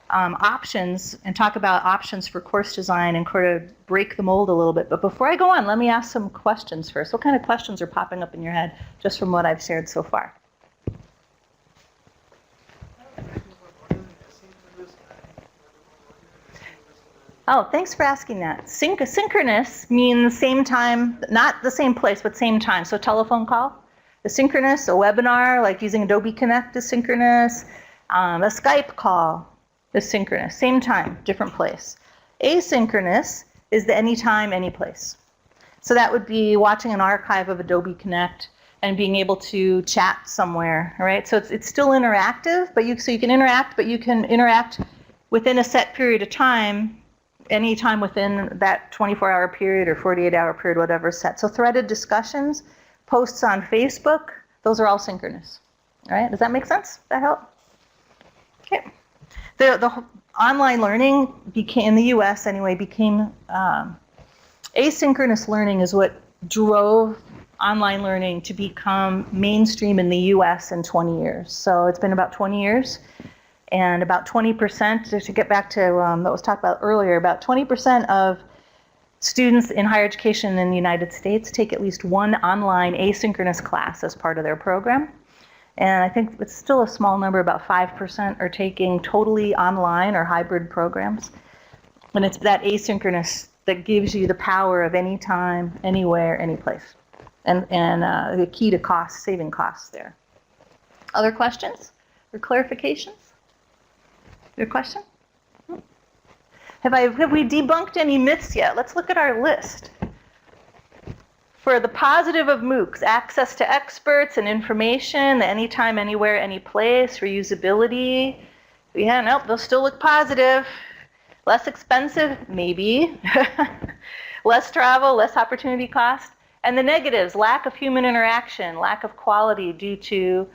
options and talk about options for course design and sort of break the mold a little bit. But before I go on, let me ask some questions first. What kind of questions are popping up in your head just from what I've shared so far? Oh, thanks for asking that. Synchronous means same time, not the same place, but same time. So telephone call, asynchronous, a webinar, like using Adobe Connect is synchronous, a Skype call is synchronous, same time, different place. Asynchronous is the anytime, any place. So that would be watching an archive of Adobe Connect and being able to chat somewhere, right? So it's still interactive, but you can interact within a set period of time, anytime within that 24-hour period or 48-hour period, whatever set. So threaded discussions, posts on Facebook, those are all synchronous, all right? Does that make sense? Does that help? Okay. The online learning became, in the US anyway, became asynchronous learning is what drove online learning to become mainstream in the US in 20 years. So it's been about 20 years. And about 20%, to get back to what was talked about earlier, about 20% of students in higher education in the United States take at least one online asynchronous class as part of their program. And I think it's still a small number, about 5% are taking totally online or hybrid programs. And it's that asynchronous that gives you the power of anytime, anywhere, any place. And the key to cost, saving costs there. Other questions or clarifications? Your question? Have we debunked any myths yet? Let's look at our list. For the positive of MOOCs, access to experts and information, the anytime, anywhere, any place, reusability. Yeah, nope, they'll still look positive. Less expensive, maybe. Less travel, less opportunity cost. And the negatives, lack of human interaction, lack of quality due to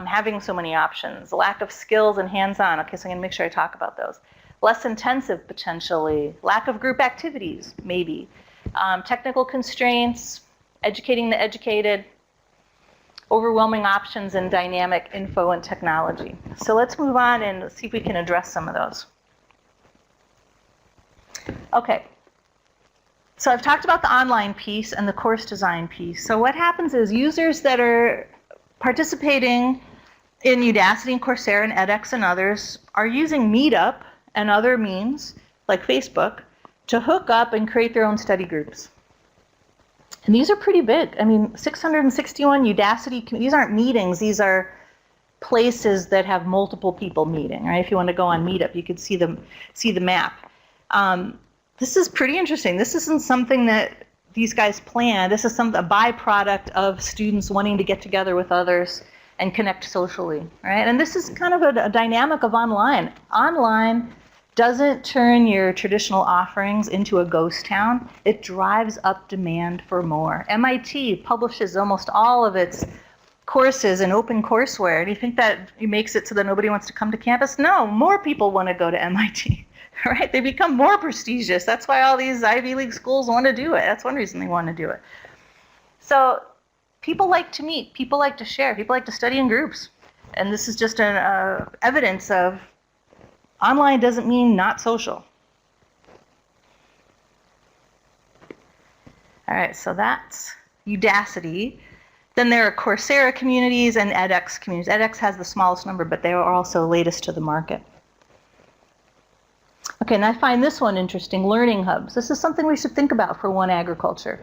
having so many options, lack of skills and hands-on. Okay, so I'm gonna make sure I talk about those. Less intensive, potentially. Lack of group activities, maybe. Technical constraints, educating the educated, overwhelming options, and dynamic info and technology. So let's move on and see if we can address some of those. Okay, so I've talked about the online piece and the course design piece. So what happens is users that are participating in Udacity and Coursera and edX and others are using Meetup and other means, like Facebook, to hook up and create their own study groups. And these are pretty big. I mean, 661 Udacity, these aren't meetings, these are places that have multiple people meeting, right? If you want to go on Meetup, you could see the map. This is pretty interesting. This isn't something that these guys plan. This is a byproduct of students wanting to get together with others and connect socially, right? And this is kind of a dynamic of online. Online doesn't turn your traditional offerings into a ghost town. It drives up demand for more. MIT publishes almost all of its courses in open courseware. Do you think that it makes it so that nobody wants to come to campus? No, more people want to go to MIT, right? They become more prestigious. That's why all these Ivy League schools want to do it. That's one reason they want to do it. So people like to meet, people like to share, people like to study in groups. And this is just an evidence of online doesn't mean not social. All right, so that's Udacity. Then there are Coursera communities and edX communities. edX has the smallest number, but they are also latest to the market. Okay, and I find this one interesting, learning hubs. This is something we should think about for One Agriculture,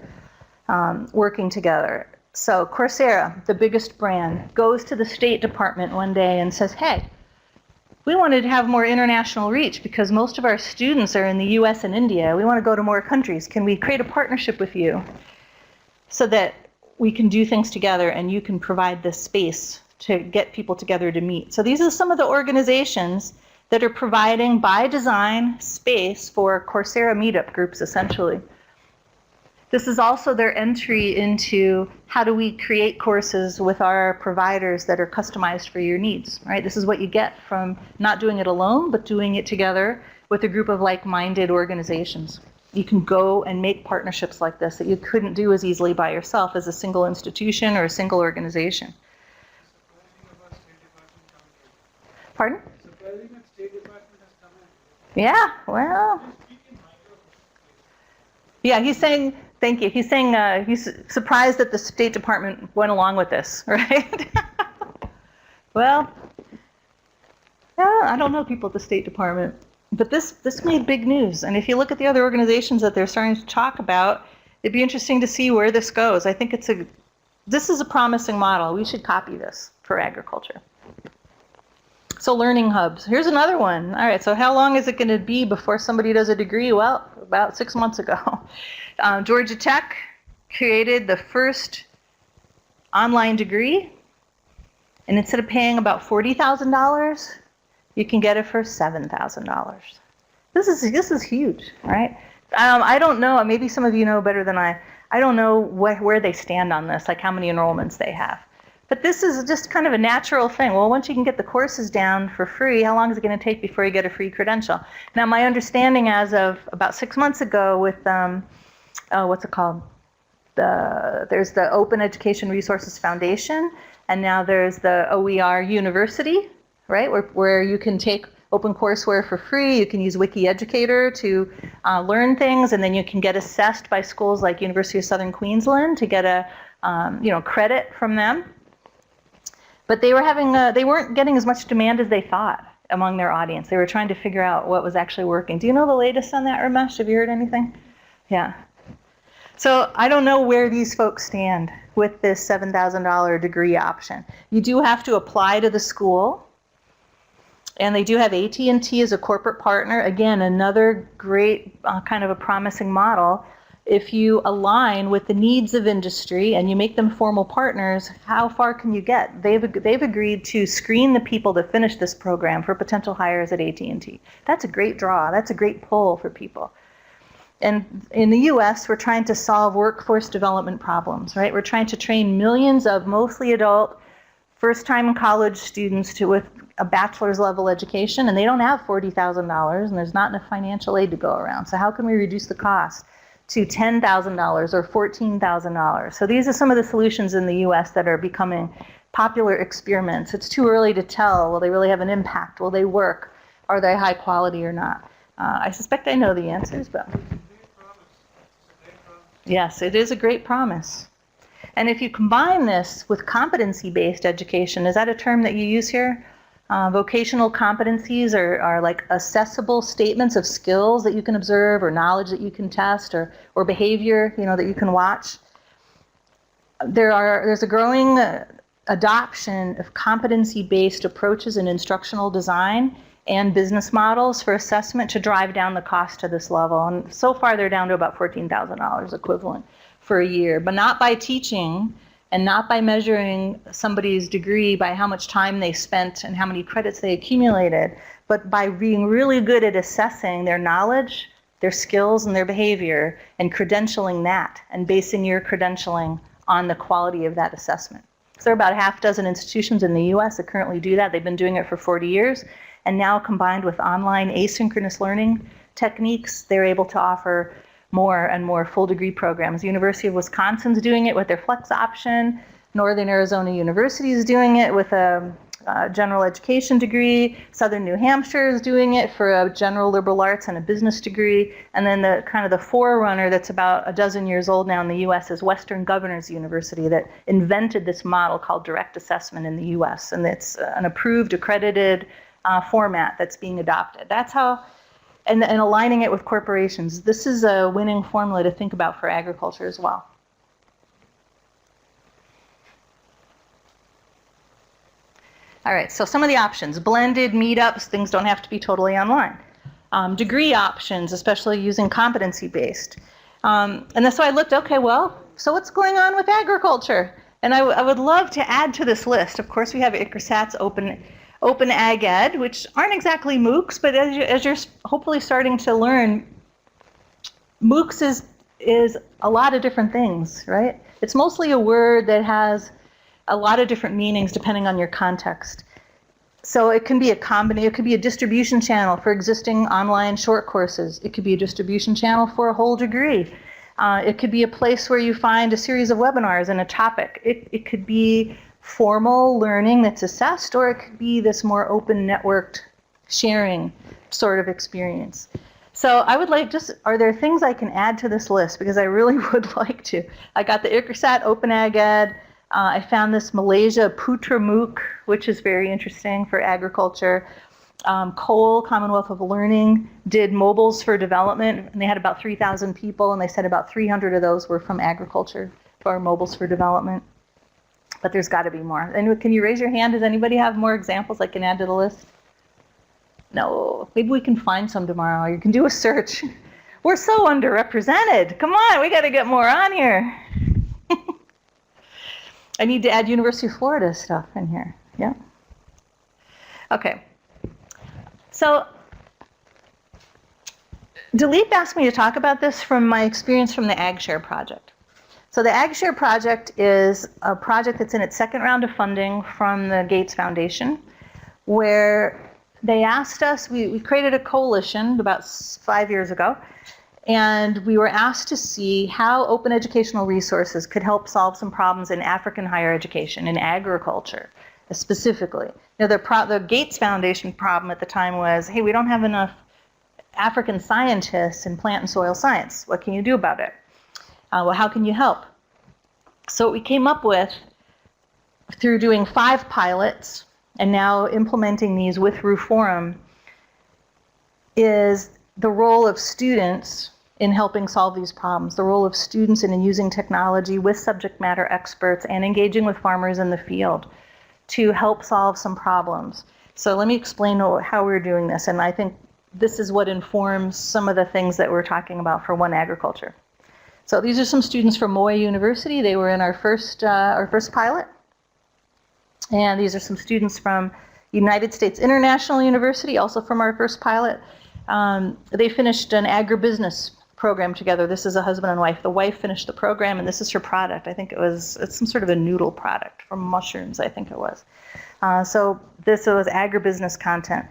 working together. So Coursera, the biggest brand, goes to the State Department one day and says, hey, we wanted to have more international reach because most of our students are in the US and India. We want to go to more countries. Can we create a partnership with you so that we can do things together and you can provide this space to get people together to meet? So these are some of the organizations that are providing, by design, space for Coursera meetup groups, essentially. This is also their entry into how do we create courses with our providers that are customized for your needs, right? This is what you get from not doing it alone, but doing it together with a group of like-minded organizations. You can go and make partnerships like this that you couldn't do as easily by yourself as a single institution or a single organization. Pardon? Yeah, well, yeah, he's saying, thank you. He's saying he's surprised that the State Department went along with this, right? Well, yeah, I don't know people at the State Department, but this made big news. And if you look at the other organizations that they're starting to talk about, it'd be interesting to see where this goes. I think this is a promising model. We should copy this for agriculture. So learning hubs. Here's another one. All right, so how long is it going to be before somebody does a degree? Well, about 6 months ago. Georgia Tech created the first online degree, and instead of paying about $40,000, you can get it for $7,000. This is huge, right? I don't know, maybe some of you know better than I don't know where they stand on this, like how many enrollments they have. But this is just kind of a natural thing. Well, once you can get the courses down for free, how long is it going to take before you get a free credential? Now, my understanding as of about 6 months ago with, what's it called? There's the Open Education Resources Foundation, and now there's the OER University, right, where you can take OpenCourseWare for free. You can use WikiEducator to learn things, and then you can get assessed by schools like University of Southern Queensland to get a credit from them. But they weren't getting as much demand as they thought among their audience. They were trying to figure out what was actually working. Do you know the latest on that, Ramesh? Have you heard anything? Yeah. So I don't know where these folks stand with this $7,000 degree option. You do have to apply to the school, and they do have AT&T as a corporate partner. Again, another great kind of a promising model. If you align with the needs of industry and you make them formal partners, how far can you get? They've agreed to screen the people to finish this program for potential hires at AT&T. That's a great draw. That's a great pull for people. And in the US, we're trying to solve workforce development problems, right? We're trying to train millions of mostly adult, first-time college students with a bachelor's level education, and they don't have $40,000, and there's not enough financial aid to go around. So how can we reduce the cost to $10,000 or $14,000? So these are some of the solutions in the US that are becoming popular experiments. It's too early to tell. Will they really have an impact? Will they work? Are they high quality or not? I suspect I know the answers, but yes, it is a great promise. And if you combine this with competency-based education, is that a term that you use here? Vocational competencies are like accessible statements of skills that you can observe, or knowledge that you can test, or behavior, that you can watch. There's a growing adoption of competency-based approaches in instructional design and business models for assessment to drive down the cost to this level. And so far they're down to about $14,000 equivalent for a year, but not by teaching and not by measuring somebody's degree by how much time they spent and how many credits they accumulated, but by being really good at assessing their knowledge, their skills, and their behavior, and credentialing that, and basing your credentialing on the quality of that assessment. So there are about a half dozen institutions in the US that currently do that. They've been doing it for 40 years, and now combined with online asynchronous learning techniques, they're able to offer more and more full degree programs. The University of Wisconsin's doing it with their flex option. Northern Arizona University is doing it with a general education degree. Southern New Hampshire is doing it for a general liberal arts and a business degree. And then the forerunner that's about a dozen years old now in the US is Western Governors University, that invented this model called direct assessment in the US. And it's an approved, accredited format that's being adopted. That's how. And aligning it with corporations. This is a winning formula to think about for agriculture as well. All right, so some of the options. Blended meetups, things don't have to be totally online. Degree options, especially using competency-based. And so I looked, okay, well, so what's going on with agriculture? And I would love to add to this list. Of course, we have ICRSAT's Open Ag Ed, which aren't exactly MOOCs, but as you're hopefully starting to learn, MOOCs is a lot of different things, right? It's mostly a word that has a lot of different meanings depending on your context. So it can be a combination, it could be a distribution channel for existing online short courses. It could be a distribution channel for a whole degree. It could be a place where you find a series of webinars and a topic. It could be formal learning that's assessed, or it could be this more open networked sharing sort of experience. So I would like, are there things I can add to this list? Because I really would like to. I got the ICRSAT Open Ag Ed. I found this Malaysia Putra MOOC, which is very interesting for agriculture. COLE, Commonwealth of Learning, did mobiles for development, and they had about 3,000 people, and they said about 300 of those were from agriculture for mobiles for development. But there's got to be more. And can you raise your hand? Does anybody have more examples I can add to the list? No. Maybe we can find some tomorrow. You can do a search. We're so underrepresented. Come on, we got to get more on here. I need to add University of Florida stuff in here. Yeah. Okay. So Dilip asked me to talk about this from my experience from the AgShare project. So the AgShare project is a project that's in its second round of funding from the Gates Foundation, where they asked us, we created a coalition about 5 years ago, and we were asked to see how open educational resources could help solve some problems in African higher education, in agriculture. specifically. The Gates Foundation problem at the time was, hey, we don't have enough African scientists in plant and soil science. What can you do about it? Well, how can you help? So what we came up with, through doing 5 pilots and now implementing these with Ruforum, is the role of students in helping solve these problems, the role of students in using technology with subject matter experts and engaging with farmers in the field to help solve some problems. So let me explain how we're doing this, and I think this is what informs some of the things that we're talking about for One Agriculture. So these are some students from Moy University. They were in our first pilot. And these are some students from United States International University, also from our first pilot. They finished an agribusiness program together. This is a husband and wife. The wife finished the program, and this is her product. I think it's some sort of a noodle product from mushrooms, I think it was. So this was agribusiness content.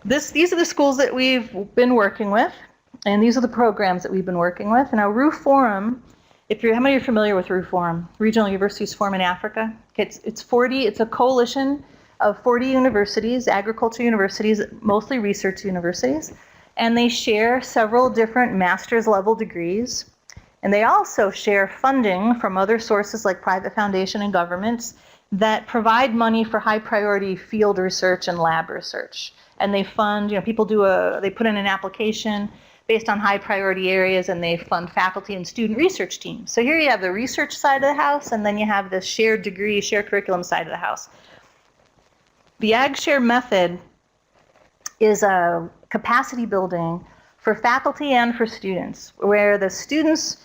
These are the schools that we've been working with, and these are the programs that we've been working with. Now, Ruforum, how many are familiar with Ruforum? Regional Universities Forum in Africa. It's a coalition of 40 universities, agriculture universities, mostly research universities, and they share several different master's level degrees. And they also share funding from other sources like private foundation and governments that provide money for high priority field research and lab research. And they fund, people they put in an application based on high priority areas, and they fund faculty and student research teams. So here you have the research side of the house, and then you have the shared degree, shared curriculum side of the house. The AgShare method is a capacity building for faculty and for students, where the students,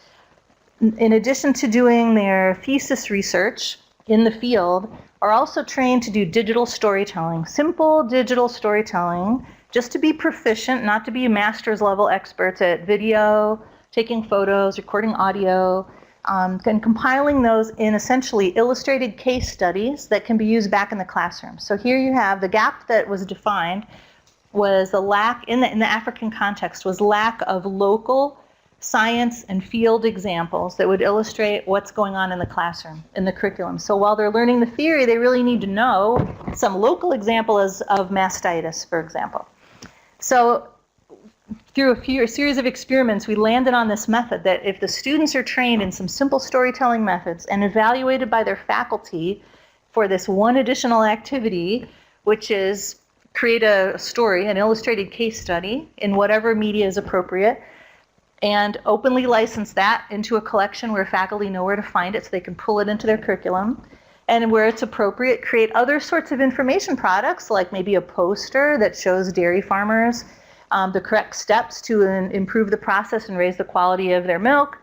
in addition to doing their thesis research in the field, are also trained to do digital storytelling, simple digital storytelling, just to be proficient, not to be master's level experts at video, taking photos, recording audio, and compiling those in essentially illustrated case studies that can be used back in the classroom. So here you have the gap that was defined was the lack, in the African context, was lack of local science and field examples that would illustrate what's going on in the classroom, in the curriculum. So while they're learning the theory, they really need to know some local examples of mastitis, for example. So through a series of experiments, we landed on this method that if the students are trained in some simple storytelling methods and evaluated by their faculty for this one additional activity, which is create a story, an illustrated case study in whatever media is appropriate, and openly license that into a collection where faculty know where to find it so they can pull it into their curriculum, and where it's appropriate, create other sorts of information products, like maybe a poster that shows dairy farmers the correct steps to improve the process and raise the quality of their milk,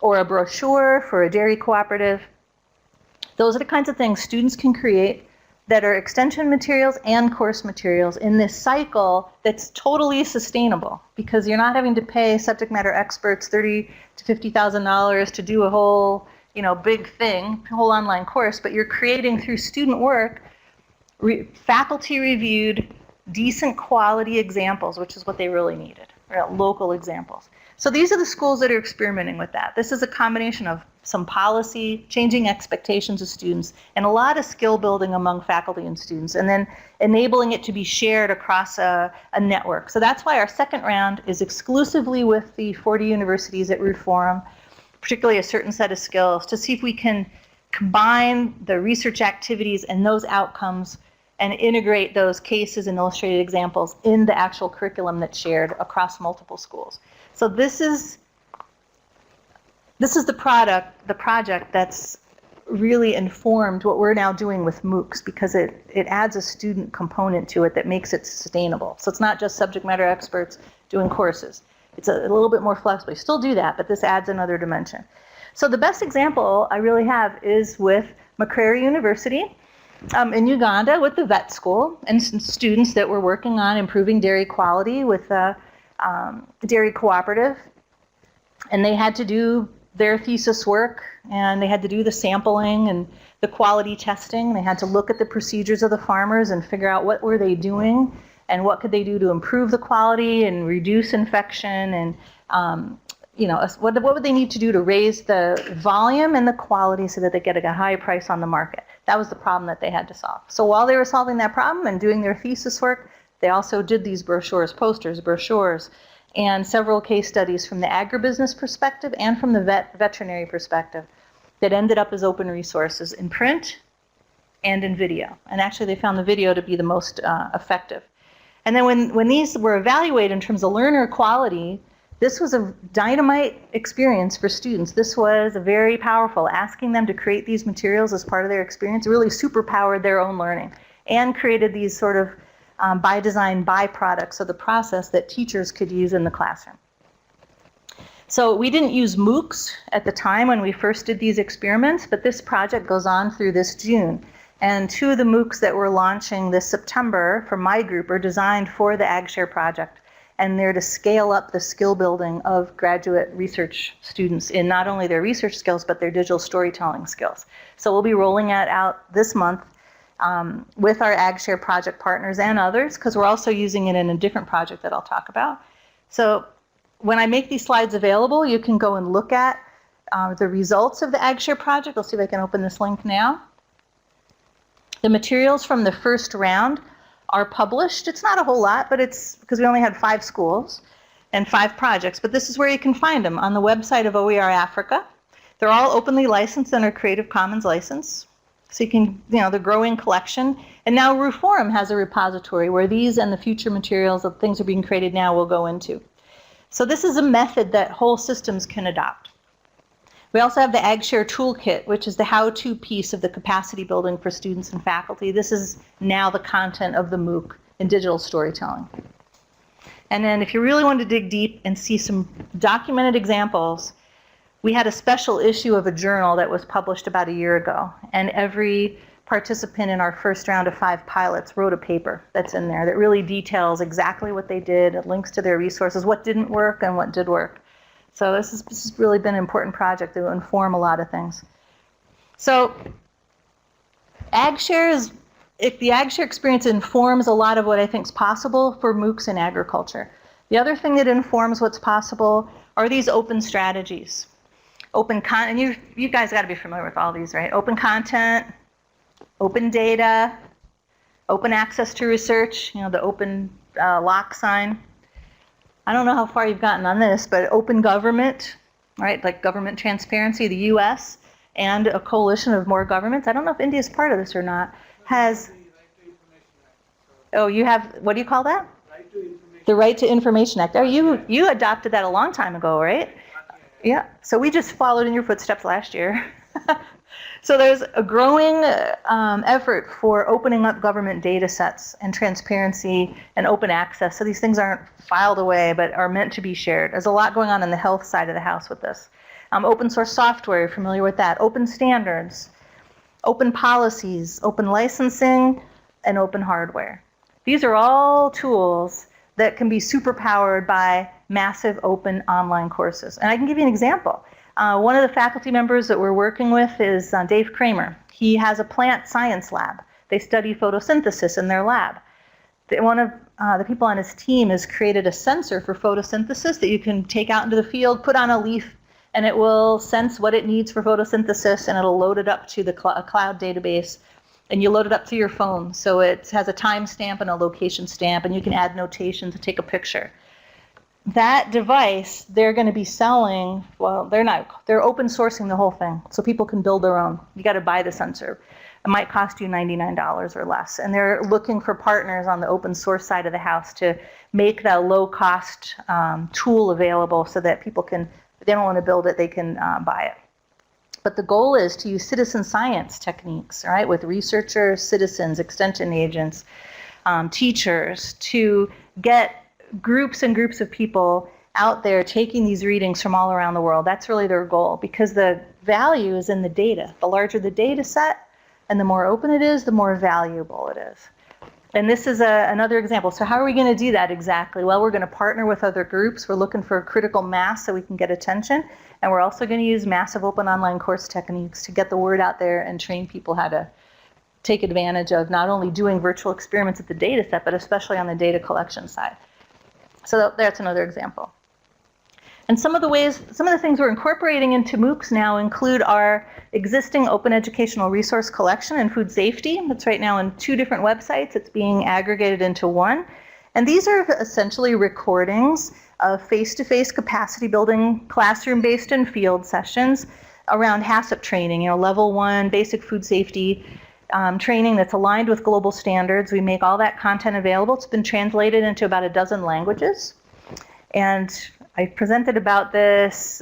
or a brochure for a dairy cooperative. Those are the kinds of things students can create that are extension materials and course materials in this cycle that's totally sustainable, because you're not having to pay subject matter experts $30,000 to $50,000 to do a whole, big thing, a whole online course, but you're creating through student work, faculty reviewed, decent quality examples, which is what they really needed, right? Local examples. So these are the schools that are experimenting with that. This is a combination of some policy, changing expectations of students, and a lot of skill building among faculty and students, and then enabling it to be shared across a network. So that's why our second round is exclusively with the 40 universities at Ruforum, particularly a certain set of skills, to see if we can combine the research activities and those outcomes and integrate those cases and illustrated examples in the actual curriculum that's shared across multiple schools. So this is the project that's really informed what we're now doing with MOOCs, because it adds a student component to it that makes it sustainable. So it's not just subject matter experts doing courses. It's a little bit more flexible. You still do that, but this adds another dimension. So the best example I really have is with Makerere University in Uganda, with the vet school and some students that were working on improving dairy quality with a dairy cooperative. And they had to do their thesis work, and they had to do the sampling and the quality testing. They had to look at the procedures of the farmers and figure out what were they doing and what could they do to improve the quality and reduce infection, and what would they need to do to raise the volume and the quality so that they get a high price on the market. That was the problem that they had to solve. So while they were solving that problem and doing their thesis work, they also did these brochures, and several case studies from the agribusiness perspective and from the veterinary perspective that ended up as open resources in print and in video. And actually they found the video to be the most effective. And then when these were evaluated in terms of learner quality, this was a dynamite experience for students. This was very powerful. Asking them to create these materials as part of their experience really superpowered their own learning and created these sort of by design byproducts of the process that teachers could use in the classroom. So we didn't use MOOCs at the time when we first did these experiments, but this project goes on through this June. And 2 of the MOOCs that we're launching this September from my group are designed for the AgShare project. And they're to scale up the skill building of graduate research students in not only their research skills, but their digital storytelling skills. So we'll be rolling it out this month with our AgShare project partners and others, because we're also using it in a different project that I'll talk about. So when I make these slides available, you can go and look at the results of the AgShare project. I'll see if I can open this link now. The materials from the first round are published. It's not a whole lot, but it's because we only had 5 schools and 5 projects, but this is where you can find them on the website of OER Africa. They're all openly licensed under Creative Commons license. So you can, the growing collection. And now Reform has a repository where these and the future materials of things are being created now will go into. So this is a method that whole systems can adopt. We also have the AgShare Toolkit, which is the how-to piece of the capacity building for students and faculty. This is now the content of the MOOC in digital storytelling. And then if you really want to dig deep and see some documented examples, we had a special issue of a journal that was published about a year ago, and every participant in our first round of 5 pilots wrote a paper that's in there that really details exactly what they did, it links to their resources, what didn't work and what did work. So this has really been an important project that will inform a lot of things. So AgShare the AgShare experience informs a lot of what I think is possible for MOOCs in agriculture. The other thing that informs what's possible are these open strategies. Open content, you guys got to be familiar with all these, right? Open content, open data, open access to research, the open lock sign. I don't know how far you've gotten on this, but open government, right? Like government transparency, the US and a coalition of more governments. I don't know if India is part of this or not. Has, oh, you have, what do you call that? The Right to Information Act. Oh, you adopted that a long time ago, right? Yeah, so we just followed in your footsteps last year. So there's a growing effort for opening up government data sets and transparency and open access. So these things aren't filed away, but are meant to be shared. There's a lot going on the health side of the house with this. Open source software, you're familiar with that. Open standards, open policies, open licensing, and open hardware. These are all tools that can be superpowered by massive open online courses. And I can give you an example. One of the faculty members that we're working with is Dave Kramer. He has a plant science lab. They study photosynthesis in their lab. One of the people on his team has created a sensor for photosynthesis that you can take out into the field, put on a leaf, and it will sense what it needs for photosynthesis, and it'll load it up to the cloud database, and you load it up to your phone. So it has a time stamp and a location stamp, and you can add notation to take a picture. That device, they're going to be selling, well, they're open sourcing the whole thing, so people can build their own. You got to buy the sensor. It might cost you $99 or less. And they're looking for partners on the open source side of the house to make that low cost tool available so that people can, if they don't want to build it, they can buy it. But the goal is to use citizen science techniques, right, with researchers, citizens, extension agents, teachers, to get groups and groups of people out there taking these readings from all around the world. That's really their goal, because the value is in the data. The larger the data set and the more open it is, the more valuable it is. And this is another example. So how are we going to do that exactly? Well, we're going to partner with other groups. We're looking for critical mass so we can get attention. And we're also going to use massive open online course techniques to get the word out there and train people how to take advantage of not only doing virtual experiments at the data set, but especially on the data collection side. So that's another example. And some of the things we're incorporating into MOOCs now include our existing open educational resource collection and food safety. It's right now on 2 different websites. It's being aggregated into one. And these are essentially recordings of face-to-face capacity building, classroom-based and field sessions around HACCP training, level 1 basic food safety training that's aligned with global standards. We make all that content available. It's been translated into about a dozen languages. And I presented about this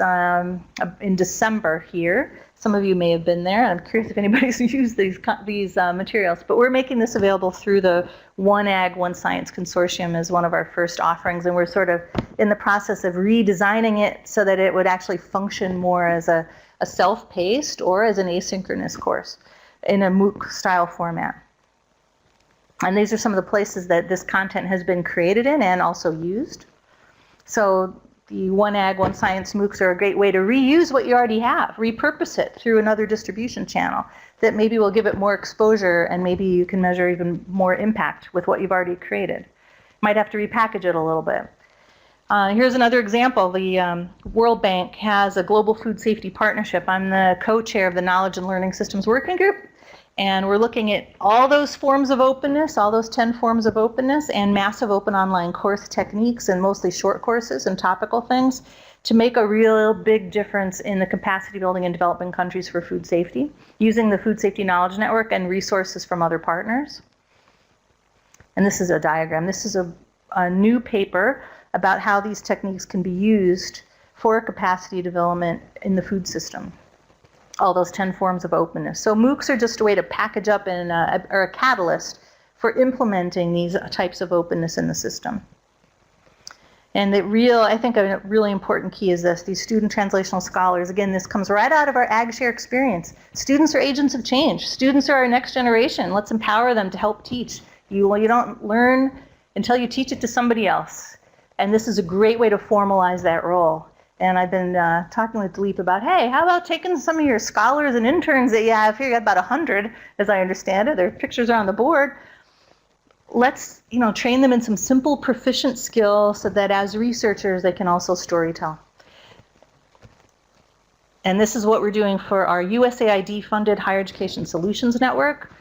in December here. Some of you may have been there. I'm curious if anybody's used these materials. But we're making this available through the One Ag, One Science Consortium as one of our first offerings. And we're sort of in the process of redesigning it so that it would actually function more as a self-paced or as an asynchronous course in a MOOC style format. And these are some of the places that this content has been created in and also used. So the One Ag, One Science MOOCs are a great way to reuse what you already have, repurpose it through another distribution channel that maybe will give it more exposure, and maybe you can measure even more impact with what you've already created. Might have to repackage it a little bit. Here's another example. The World Bank has a global food safety partnership. I'm the co-chair of the Knowledge and Learning Systems Working Group, and we're looking at all those forms of openness, all those 10 forms of openness, and massive open online course techniques, and mostly short courses and topical things, to make a real big difference in the capacity building in developing countries for food safety, using the Food Safety Knowledge Network and resources from other partners. And this is a diagram. This is a new paper about how these techniques can be used for capacity development in the food system. All those 10 forms of openness. So MOOCs are just a way to package up or a catalyst for implementing these types of openness in the system. And I think a really important key is this: these student translational scholars. Again, this comes right out of our AgShare experience. Students are agents of change. Students are our next generation. Let's empower them to help teach. You don't learn until you teach it to somebody else. And this is a great way to formalize that role. And I've been talking with Dilip about, hey, how about taking some of your scholars and interns that you have here? You got about 100, as I understand it. Their pictures are on the board. Let's, train them in some simple, proficient skills so that as researchers, they can also storytell. And this is what we're doing for our USAID-funded Higher Education Solutions Network.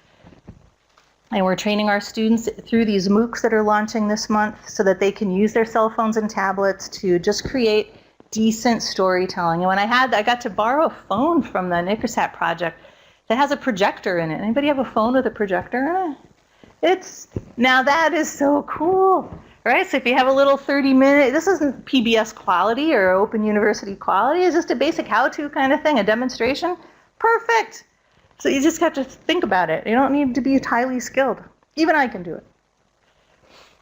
And we're training our students through these MOOCs that are launching this month so that they can use their cell phones and tablets to just create decent storytelling. And when I got to borrow a phone from the NICRSAT project that has a projector in it. Anybody have a phone with a projector in it? Now that is so cool, right? So if you have a little 30-minute, this isn't PBS quality or Open University quality, it's just a basic how-to kind of thing, a demonstration. Perfect. So you just have to think about it. You don't need to be highly skilled. Even I can do it.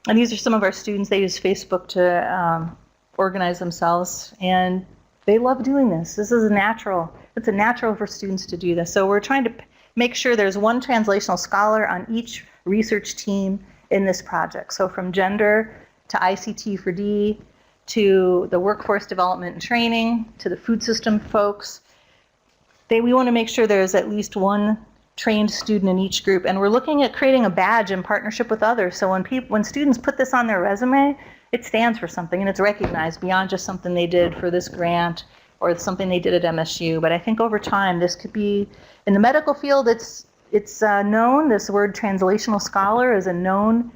And these are some of our students. They use Facebook to organize themselves, and they love doing this. This is natural. It's a natural for students to do this. So we're trying to make sure there's one translational scholar on each research team in this project. So from gender to ICT for D, to the workforce development and training, to the food system folks, we want to make sure there's at least one trained student in each group. And we're looking at creating a badge in partnership with others. So when students put this on their resume, it stands for something and it's recognized beyond just something they did for this grant or something they did at MSU. But I think over time, this could be, in the medical field, it's known, this word translational scholar is a known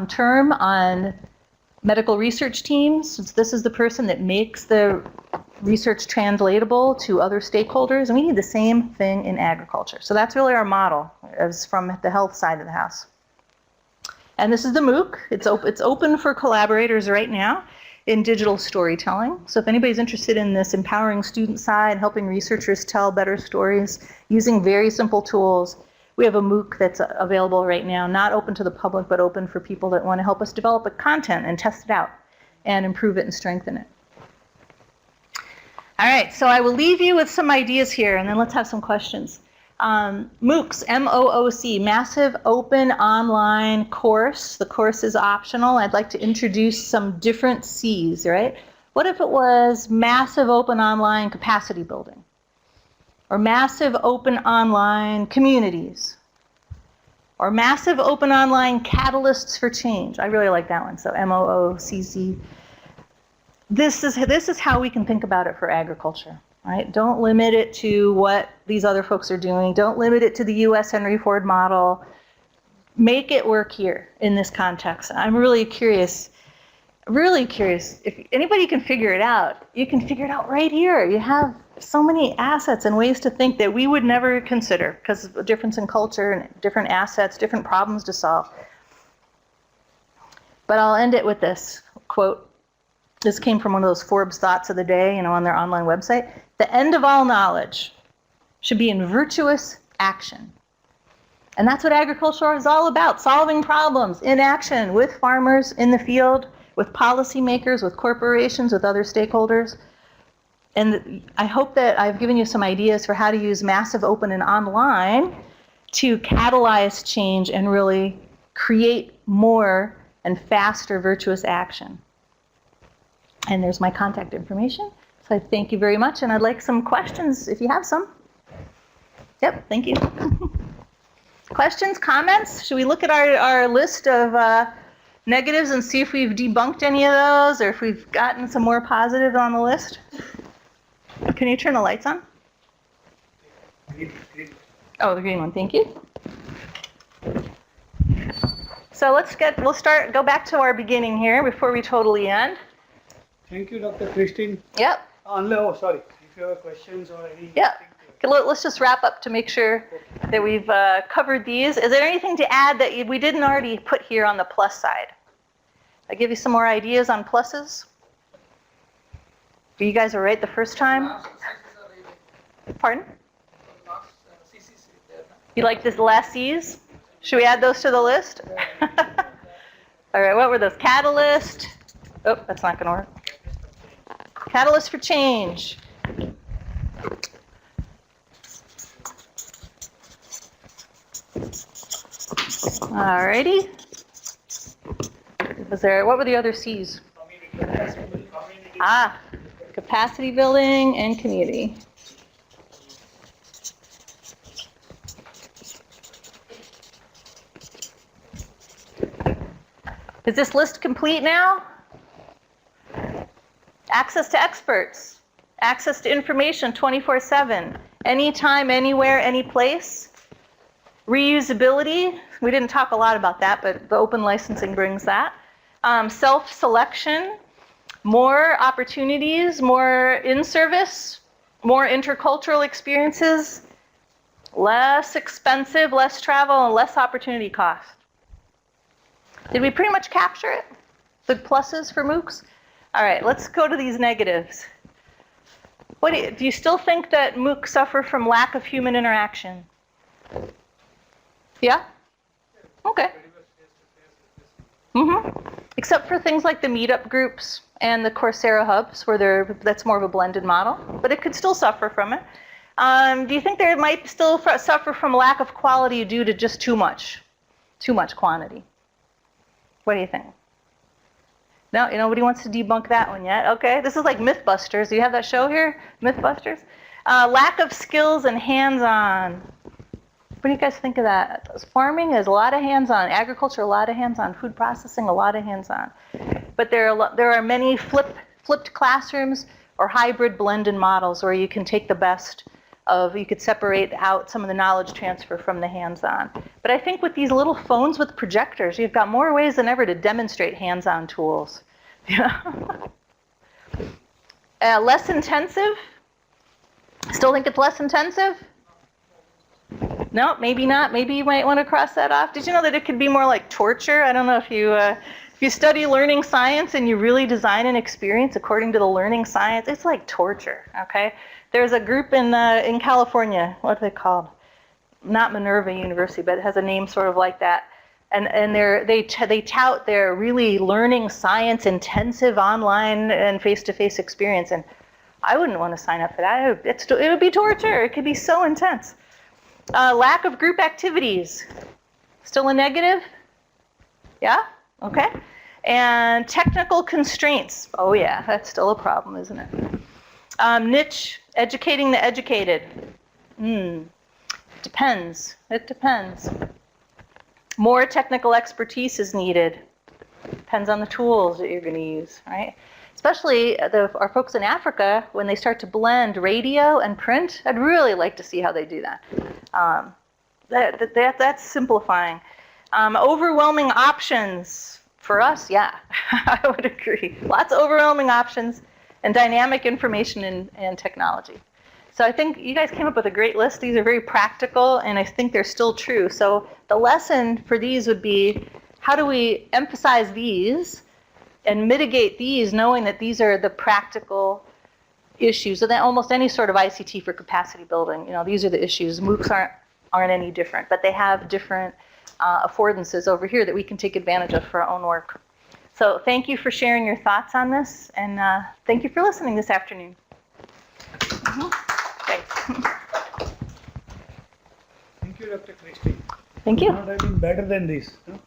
term on medical research teams. This is the person that makes the research translatable to other stakeholders, and we need the same thing in agriculture. So that's really our model, as from the health side of the house. And this is the MOOC. It's open for collaborators right now in digital storytelling. So if anybody's interested in this empowering student side, helping researchers tell better stories using very simple tools, we have a MOOC that's available right now, not open to the public, but open for people that want to help us develop a content and test it out and improve it and strengthen it. All right, so I will leave you with some ideas here, and then let's have some questions. MOOCs, M-O-O-C, Massive Open Online Course. The course is optional. I'd like to introduce some different C's, right? What if it was Massive Open Online Capacity Building? Or Massive Open Online Communities? Or Massive Open Online Catalysts for Change? I really like that one, so M-O-O-C-C. this is how we can think about it for agriculture, right? Don't limit it to what these other folks are doing. Don't limit it to the U.S. Henry Ford model. Make it work here in this context. I'm really curious if anybody can figure it out. You can figure it out right here. You have so many assets and ways to think that we would never consider because of the difference in culture and different assets, different problems to solve. But I'll end it with this quote. This came from one of those Forbes thoughts of the day, on their online website. The end of all knowledge should be in virtuous action. And that's what agriculture is all about, solving problems in action with farmers in the field, with policymakers, with corporations, with other stakeholders. And I hope that I've given you some ideas for how to use massive open and online to catalyze change and really create more and faster virtuous action. And there's my contact information. So I thank you very much, and I'd like some questions if you have some. Yep, thank you. Questions, comments? Should we look at our list of negatives and see if we've debunked any of those or if we've gotten some more positives on the list? Can you turn the lights on? Oh, the green one, thank you. So go back to our beginning here before we totally end. Thank you, Dr. Christine. Yep. Sorry, if you have questions or any. Yeah. Okay, let's just wrap up to make sure that we've covered these. Is there anything to add that we didn't already put here on the plus side? I give you some more ideas on pluses? You guys were right the first time? Pardon? You like this last C's? Should we add those to the list? All right, what were those? Catalyst. Oh, that's not going to work. Catalyst for change. Alrighty. What were the other C's? Capacity building and community. Is this list complete now? Access to experts, access to information 24/7, anytime, anywhere, any place. Reusability, we didn't talk a lot about that, but the open licensing brings that. Self-selection, more opportunities, more in-service, more intercultural experiences, less expensive, less travel, and less opportunity cost. Did we pretty much capture it? The pluses for MOOCs? All right, let's go to these negatives. Do you still think that MOOCs suffer from lack of human interaction? Yeah? Okay. Except for things like the Meetup groups and the Coursera hubs, where that's more of a blended model, but it could still suffer from it. Do you think they might still suffer from lack of quality due to just too much quantity? What do you think? No, nobody wants to debunk that one yet. Okay, this is like Mythbusters. Do you have that show here, Mythbusters? Lack of skills and hands-on. What do you guys think of that? Farming is a lot of hands-on. Agriculture, a lot of hands-on. Food processing, a lot of hands-on. But there are many flipped classrooms or hybrid blended models where you can take the best you could separate out some of the knowledge transfer from the hands-on. But I think with these little phones with projectors, you've got more ways than ever to demonstrate hands-on tools. Less intensive? Still think it's less intensive? No, maybe not. Maybe you might want to cross that off. Did you know that it could be more like torture? I don't know if you study learning science and you really design an experience according to the learning science, it's like torture, okay? There's a group in California, what are they called? Not Minerva University, but it has a name sort of like that. And they tout their really learning science intensive online and face-to-face experience. And I wouldn't want to sign up for that. It would be torture. It could be so intense. Lack of group activities. Still a negative? Yeah? Okay. And technical constraints. Oh yeah, that's still a problem, isn't it? Niche, educating the educated. Depends. It depends. More technical expertise is needed. Depends on the tools that you're going to use, right? especially our folks in Africa, when they start to blend radio and print, I'd really like to see how they do that. That's simplifying. Overwhelming options for us, yeah, I would agree. Lots of overwhelming options and dynamic information and technology. So I think you guys came up with a great list. These are very practical, and I think they're still true. So the lesson for these would be, how do we emphasize these and mitigate these, knowing that these are the practical issues, and then almost any sort of ICT for capacity building. These are the issues. MOOCs aren't any different, but they have different affordances over here that we can take advantage of for our own work. So thank you for sharing your thoughts on this, and thank you for listening this afternoon. Thanks. Thank you, Dr. Christine. Thank you. Could not have been better than this. Huh?